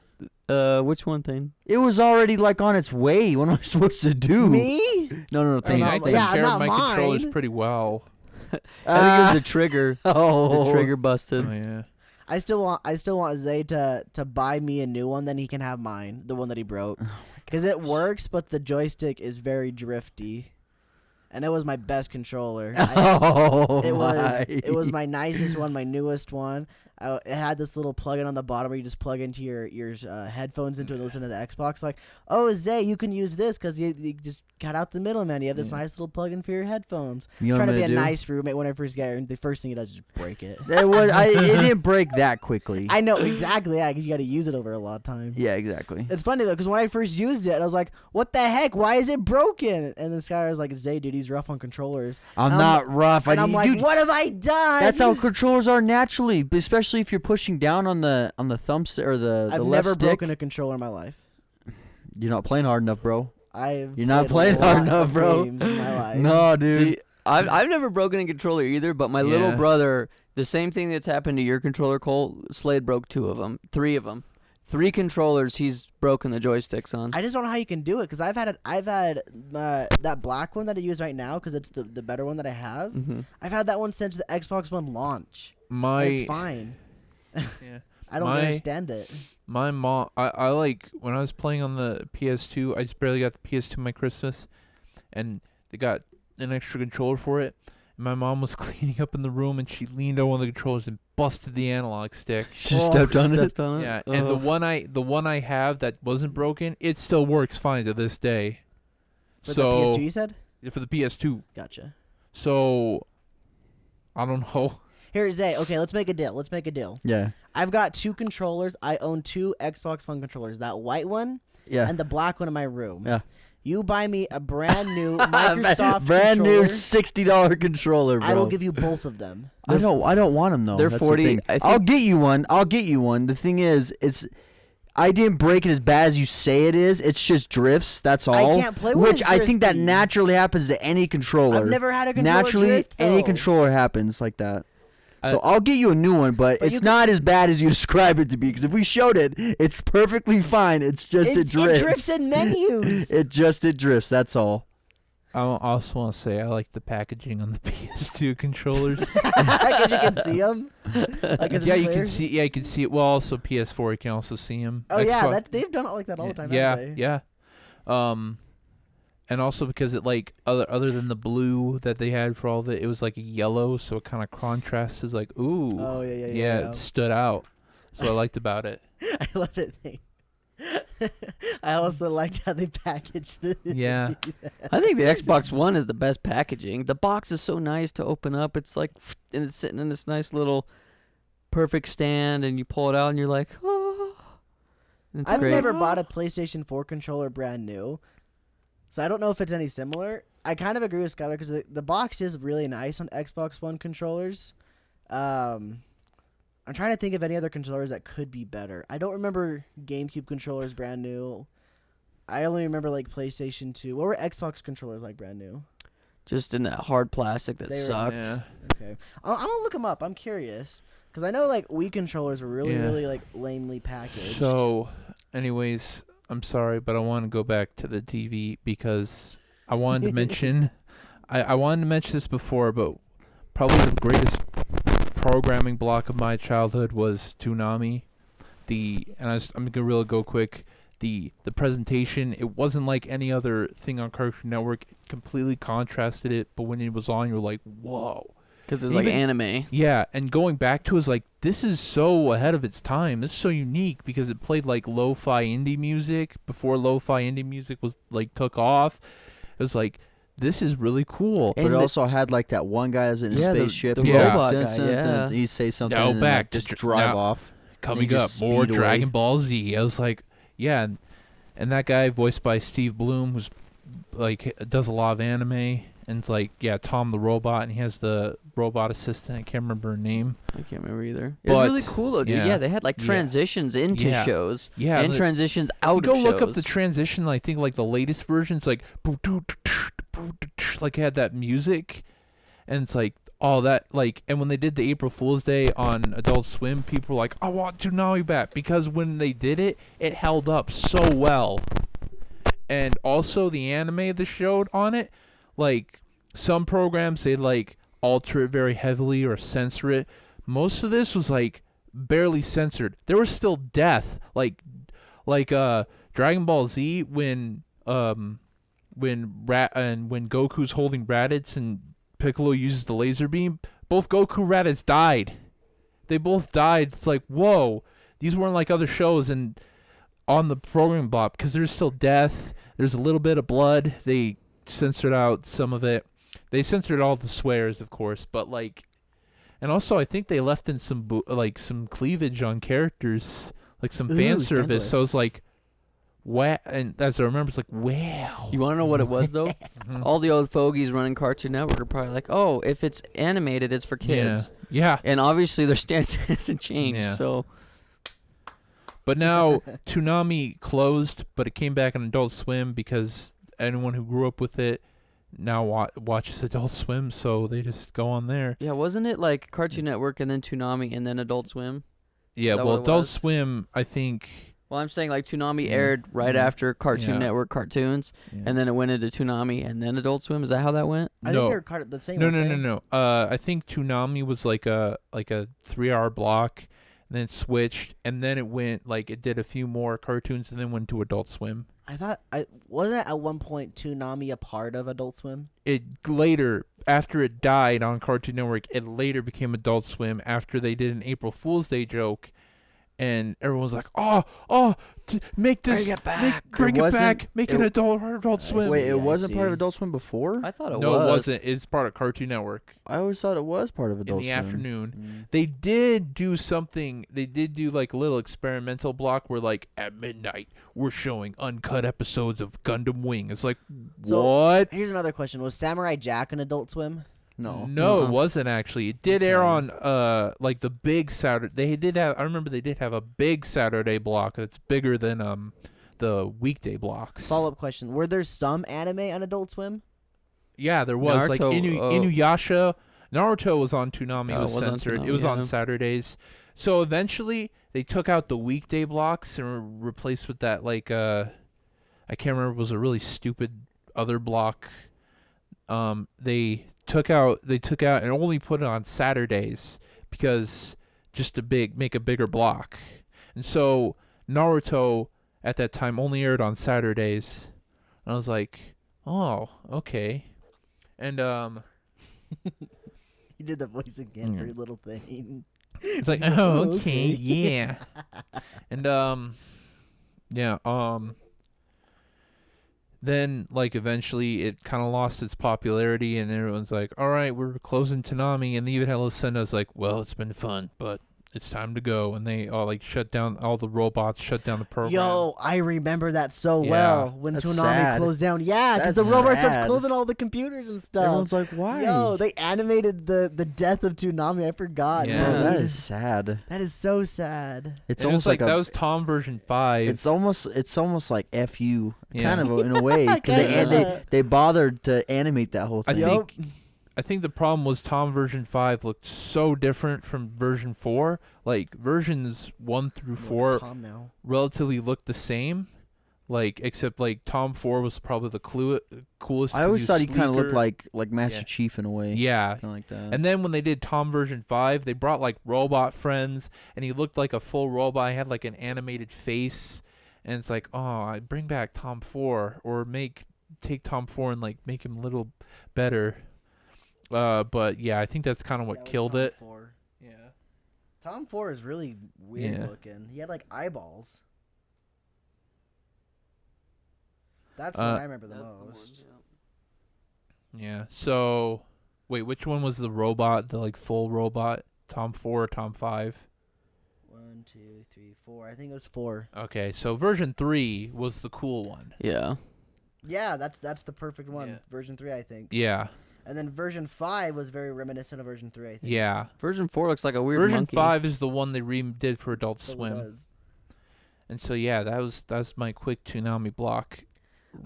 Which one, Thane? It was already like on its way. What am I supposed to do? Me? No, I mean, I Thane's take Yeah, care not of my controllers mine. pretty well. I think it was the trigger. Oh, The trigger busted. Oh, yeah. I still want Zay to buy me a new one, then he can have mine, the one that he broke, because it works, but the joystick is very drifty, and it was my best controller. It was my nicest one, my newest one. It had this little plug-in on the bottom where you just plug into your headphones into it and listen to the Xbox. Like, oh, Zay, you can use this because you just cut out the middleman. You have this nice little plug-in for your headphones. You know Trying what to be I'm a gonna do? nice roommate when I first get here, and the first thing he does is break it. It didn't break that quickly. I know, exactly, yeah, because you got to use it over a lot of time. Yeah, exactly. It's funny, though, because when I first used it, I was like, what the heck? Why is it broken? And this guy was like, Zay, dude, he's rough on controllers. I'm not rough. And I'm like, dude, what have I done? that's how controllers are naturally, but especially if you're pushing down on the thumbstick or the I've left never stick. broken a controller in my life. You're not playing hard enough, bro. You're not playing hard enough, bro. Games in my life. No, dude. See, I've never broken a controller either, but my little brother, the same thing that's happened to your controller, Cole, Slade broke 2 of them. 3 of them. 3 controllers he's broken the joysticks on. I just don't know how you can do it because I've had that black one that I use right now because it's the better one that I have. Mm-hmm. I've had that one since the Xbox One launch. My And it's fine. yeah. I don't understand it. My mom, I like when I was playing on the PS2. I just barely got the PS2 my Christmas, and they got an extra controller for it. And my mom was cleaning up in the room, and she leaned on one of the controllers and busted the analog stick. She stepped on it. Yeah, and the one I have that wasn't broken, it still works fine to this day. For so the PS2, you said? for the PS2. Gotcha. So I don't know. Here, Zay. Okay, let's make a deal. Yeah. I've got 2 controllers. I own 2 Xbox One controllers. That white one Yeah. and the black one in my room. Yeah. You buy me a brand new Microsoft brand new controller, $60 controller, bro. I will give you both of them. I don't want them though. They're That's the 40 thing. I think- I'll get you one. The thing is, I didn't break it as bad as you say it is. It's just drifts. That's all. I can't play with Which it I think that drifty. naturally happens to any controller. I've never had a controller Naturally, drift, any though. controller happens like that. So I'll get you a new one, but But you it's could- not as bad as you describe it to be. Because if we showed it, it's perfectly fine. It's just it drifts. It drifts in menus. It drifts. That's all. I also want to say I like the packaging on the PS2 controllers. Because you can see them. Like, Yeah, you can see. Yeah, you can see it. Well, also PS4, you can also see them. Oh yeah, they've done it like that all the time. Yeah, haven't they? yeah. And also because it like other than the blue that they had for all of it, it was like a yellow, so it kind of contrasts as like ooh. Oh yeah. It stood out. So I liked about it. I love it. I also liked how they packaged the. Yeah. I think the Xbox One is the best packaging. The box is so nice to open up. It's like, and it's sitting in this nice little perfect stand, and you pull it out, and you're like, oh. It's I've great. never bought a PlayStation 4 controller brand new, so I don't know if it's any similar. I kind of agree with Skylar because the box is really nice on Xbox One controllers. I'm trying to think of any other controllers that could be better. I don't remember GameCube controllers brand new. I only remember like PlayStation 2. What were Xbox controllers like brand new? Just in that hard plastic that They were- sucked. Yeah. Okay, I'm gonna look them up. I'm curious because I know like Wii controllers were really like lamely packaged. So, anyways, I'm sorry, but I want to go back to the TV because I wanted to mention. I wanted to mention this before, but probably the greatest programming block of my childhood was Toonami. I'm gonna really go quick. The presentation, it wasn't like any other thing on Cartoon Network. It completely contrasted it, but when it was on, you're like, whoa. Because it was like anime. Yeah, and going back to it, is like, this is so ahead of its time. This is so unique because it played like lo-fi indie music before lo-fi indie music was like took off. It was like, this is really cool. But it also had like that one guy that's in a spaceship. the robot guy, yeah. He'd say something Now and back then, to just drive now- off. Coming and he up, just more speed Dragon away. Ball Z. I was like, yeah, and that guy voiced by Steve Bloom, who's like does a lot of anime, and it's like, yeah, Tom the robot, and he has the robot assistant. I can't remember her name. I can't remember either. It was really But, cool though, dude. yeah. Yeah, they had like transitions into Yeah. shows Yeah, and the- transitions You out go of shows. look up the transition. I think like the latest versions, like like had that music, and it's like all that like. And when they did the April Fool's Day on Adult Swim, people were like, "I want Toonami back," because when they did it, it held up so well. And also the anime they showed on it, like some programs they like alter it very heavily or censor it. Most of this was like barely censored. There was still death, like Dragon Ball Z when Goku's holding Raditz and Piccolo uses the laser beam. Both Goku Raditz died. They both died. It's like, whoa, these weren't like other shows and on the program block because there's still death. There's a little bit of blood. They censored out some of it. They censored all the swears, of course, but like, and also I think they left in some some cleavage on characters, like some fan service. So it's like, wow. And as I remember, it's like, wow. You want to know what it was though? All the old fogies running Cartoon Network are probably like, oh, if it's animated, it's for kids. Yeah. And obviously their stance hasn't changed. Yeah. So But now Toonami closed, but it came back on Adult Swim because anyone who grew up with it now watches Adult Swim, so they just go on there. yeah, wasn't it like Cartoon Network and then Toonami and then Adult Swim? Yeah, that well, what it Adult was? Swim, I think. Well, I'm saying like Toonami Yeah. aired right Mhm. after Cartoon Yeah. Network cartoons, Yeah. and then it went into Toonami and then Adult Swim. Is that how that went? I No. think they're the same. No, aren't no, they? no, no. I think Toonami was like a 3-hour block, and then it switched, and then it went like it did a few more cartoons, and then went to Adult Swim. I thought I wasn't at one point Toonami a part of Adult Swim. It later, after it died on Cartoon Network, it later became Adult Swim after they did an April Fool's Day joke, and everyone was like, make this, Bring it back. bring It it wasn't- back, make it Adult Swim. Wait, see, it I wasn't part of see. Adult Swim before? I thought it No, was. it wasn't. It's part of Cartoon Network. I always thought it was part of In Adult the Swim. afternoon. They did do something. They did do like a little experimental block where like at midnight we're showing uncut episodes of Gundam Wing. It's like, So, what? Here's another question: was Samurai Jack an Adult Swim? No. No, it Uh-huh. wasn't actually. It did air Okay. on like the big Saturday. They did have. I remember they did have a big Saturday block that's bigger than the weekday blocks. Follow-up question: were there some anime on Adult Swim? Yeah, there was like Naruto, Inuyasha. Naruto was on Toonami. It was it was on censored. It Toonami, was on yeah. Saturdays. So eventually they took out the weekday blocks and were replaced with that like I can't remember. It was a really stupid other block. They took out and only put it on Saturdays because just to make a bigger block. And so Naruto at that time only aired on Saturdays. And I was like, oh, okay. And He did the voice again for your little thing. it's like, oh, okay, yeah. And yeah, then like eventually it kind of lost its popularity, and everyone's like, all right, we're closing Toonami, and even Lucinda's like, well, it's been fun, but it's time to go, and they all like shut down all the robots, shut down the program. Yo, I remember that so Yeah. well when That's Toonami sad. closed down. Yeah, because the That's robot starts sad. closing all the computers and stuff. Everyone's like, why? Yo, they animated the death of Toonami. I forgot. Yeah. Bro, Bro. that is sad. That is so sad. It's And it was almost like, that was Tom version 5. it's almost like FU, Yeah. kind of in a way, because Kinda. they bothered to animate that whole I thing. think the problem was Tom version 5 looked so different from version 4. Like versions 1 through 4 Tom now. relatively looked the same. Like except like Tom 4 was probably the coolest. I 'cause always was thought he kind of looked sleeker. like Master Yeah. Chief in a way. Yeah. Kind of like that. And then when they did Tom version 5, they brought like robot friends, and he looked like a full robot. He had like an animated face, and it's like, oh, I bring back Tom 4, or take Tom 4 and like make him a little better. But yeah, I think that's kind of what killed it. Tom 4. Yeah. Tom 4 is really weird Yeah. looking. He had like eyeballs. That's what I remember the most. Yeah. So, wait, which one was the robot? The like full robot? Tom 4 or Tom 5? 1, 2, 3, 4. I think it was 4. Okay, so version 3 was the cool one. Yeah. Yeah, that's the perfect one. Yeah. Version 3, I think. Yeah. And then version 5 was very reminiscent of version 3, I think. Yeah. Version 4 looks like a weird Version monkey. 5 is the one they redid for Adult So it Swim. was. And so yeah, that's my quick Toonami block.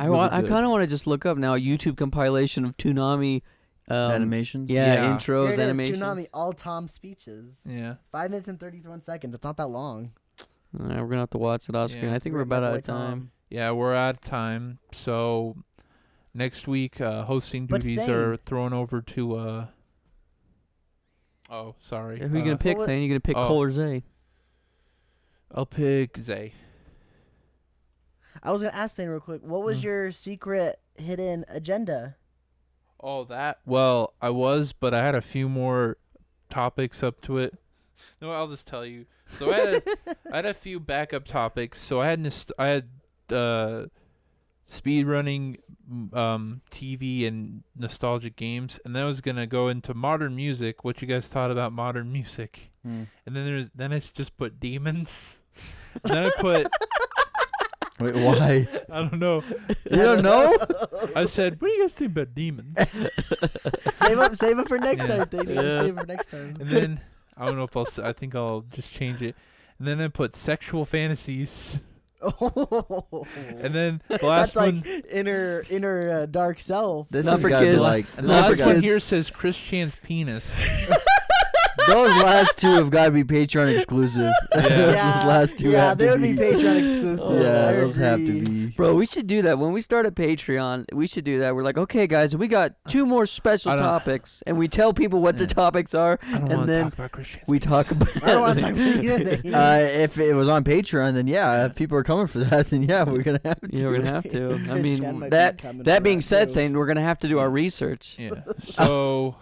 I Really kind good. of want to just look up now a YouTube compilation of Toonami Animations. Yeah, Yeah. intros, Here it is, animations. Toonami all Tom speeches. Yeah. 5 minutes and 31 seconds. It's not that long. We're gonna have to watch it off screen. Yeah. I think we're Great, my about out boy of time. Tom. Yeah, we're out of time. So next week hosting But duties Thane- are thrown over to oh, sorry. Who are you gonna pick, Well, Thane? You gonna pick oh. Cole or Zay? I'll pick Zay. I was going to ask Thane real quick. What was Mm. your secret hidden agenda? Oh, that. Well, I was, but I had a few more topics up to it. No, I'll just tell you. So I had a few backup topics. So I had speed running, TV and nostalgic games, and then I was gonna go into modern music. What you guys thought about modern music? Mm. And then I just put demons. And then I put Wait, why? I don't know. You don't know? I said, what do you guys think about demons? Save up for next Yeah. time. Thane. You gotta save it for next time. And then I don't know if I think I'll just change it. And then I put sexual fantasies. And then the last That's one, like inner dark self. This Not has for got to be kids. like and the Not last for one kids. here says Chris Chan's penis. those last two have got to be Patreon exclusive. Those last two yeah, have they to would be Patreon exclusive. Yeah, I those have to agree. be. Bro, we should do that. When we start a Patreon, we should do that. We're like, okay, guys, we got 2 more special I don't- topics, and we tell people what the Yeah. topics are, I don't and want to then talk about Chris Chan's we talk about. I don't want to talk about anything. If it was on Patreon, then yeah, if people are coming for that, then yeah, we're gonna have to. Yeah, we're gonna have to. I Chris mean, Chan might be that coming for that being that, said, too. Thane, we're gonna have to do our research. Yeah. So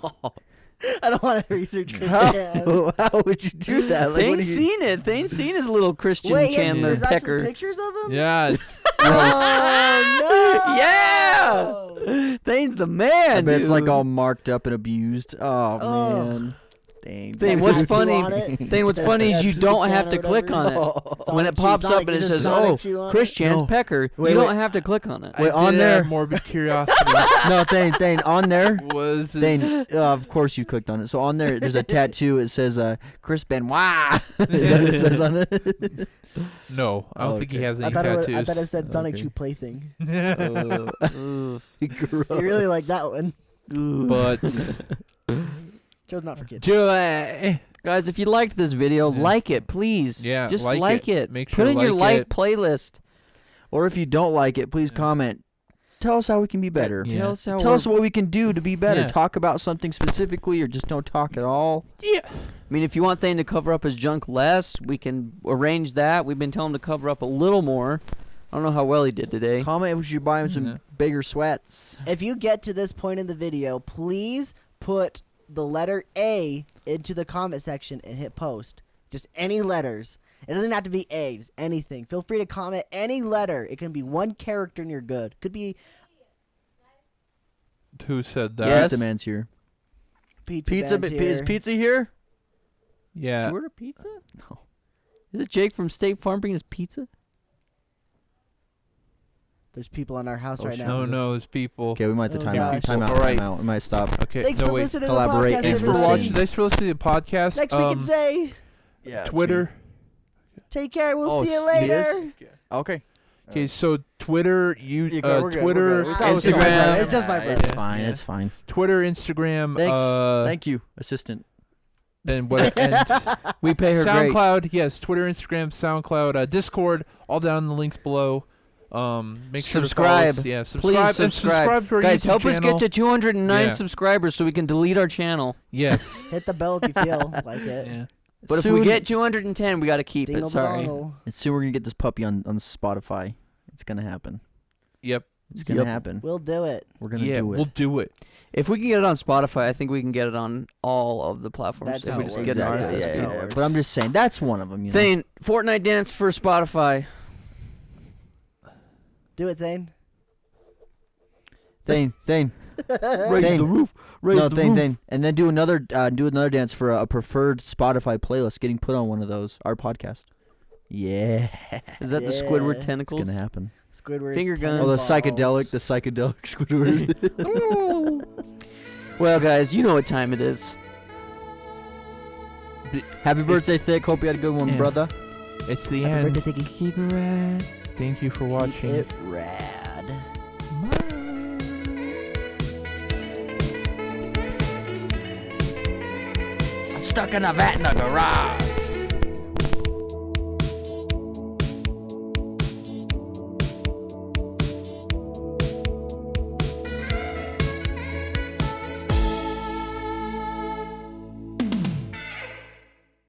I don't want to research Chris How, Chan. how would you do that? Like, what Thane's do you- seen it. Thane's seen his little Christian Wait, Chandler there's actually pecker. pictures of him? yeah, it's, Oh, no! Yeah! Thane's the I man, bet it's like dude. all marked up and abused. Oh, Oh. man. Dang. Thane, Has what's tattoo funny? on it? Thane, what's Says funny is you Pizza don't Chan have or to click on whatever. it. When it Sonic pops Chew, up Sonic, and it is says, Sonic "Oh, Chew on it? Chris Chan's No. pecker," Wait, you wait. don't have to click on it. Wait, I on did there- have morbid curiosity No, Thane, on there. was Thane, of course you clicked on it. So on there, there's a tattoo. It says Chris Benoit. Is that what it says on it? no, I don't think he Okay. has I any thought, tattoos. I thought it said Sonic Okay. Chew Plaything. Ugh. You really like that one. But Joe's not for kids. Joy. Guys, if you liked this video, Yeah. like it, please. Yeah, just like like it. it. Make Put sure in your like like it. playlist. Or if you don't like it, please Yeah. comment. Tell us how we can be better. Yeah. Tell us how. Tell us what we can do to be better. Yeah. Talk about something specifically, or just don't talk at all. Yeah. I mean, if you want Thane to cover up his junk less, we can arrange that. We've been telling him to cover up a little more. I don't know how well he did today. Comment if we should buy him some Yeah. bigger sweats. If you get to this point in the video, please put the letter A into the comment section and hit post. Just any letters. It doesn't have to be A, just anything. Feel free to comment any letter. It can be one character and you're good. Could be Who said that? Yes. Pizza Man's here. pizza. Pizza, Band's is here. pizza here? Did Yeah. you order pizza? No. Is it Jake from State Farm bringing his pizza? There's people in our house Oh, right shit. now. No, no, it's people. Okay, we might have to Oh, time out. gosh. Time out. All right. Time out. We might stop. Okay. Thanks no, for wait. listening Collaborate to the podcast. Thanks for Listen. watching. Thanks for listening to the podcast. Next we can say, Yeah. Twitter. take care. We'll Oh, see you it is? later. Okay. Okay, so Twitter, We're good, we're Twitter, good. I thought it was just my Instagram. brother. It's just my brother. It's Yeah, fine. yeah. It's fine. Twitter, Instagram, Thanks. Thank you, assistant. and what? And We pay her great. SoundCloud, yes, Twitter, Instagram, SoundCloud, Discord, all down in the links below. Make sure Subscribe. to follow us. Yeah, Please subscribe. And subscribe. subscribe to our Guys, YouTube help us channel. get to 209 Yeah. subscribers so we can delete our channel. Yes. Hit the bell if you feel like it. Yeah. But if Soon- we get 210, we got to keep Dingle it. Sorry. badongle. And soon we're gonna get this puppy on Spotify. It's gonna happen. Yep. It's gonna Yep. happen. We'll do it. We're gonna Yeah, do it. we'll do it. If we can get it on Spotify, I think we can get it on all of the platforms. That's if how we it just works. get an Exactly. RSS Yeah, feed. yeah, yeah. But I'm just saying that's one of them. You know? Thane, Fortnite dance for Spotify. Do it, Thane. Thane. Raise Thane. the roof. Raise No, the Thane, roof. Thane. And then do another dance for a preferred Spotify playlist getting put on one of those, our podcast. Yeah. Is that the Yeah. Squidward It's tentacles? gonna happen. Squidward's Finger guns. Oh, the tentacles. psychedelic Squidward. Well, guys, you know what time it is. Happy birthday, Thick. Hope you had a good one, Yeah. brother. It's the Happy end. birthday, Thicky. Keep it rad. Thank you for watching. It rad. I'm stuck in a vat in the garage.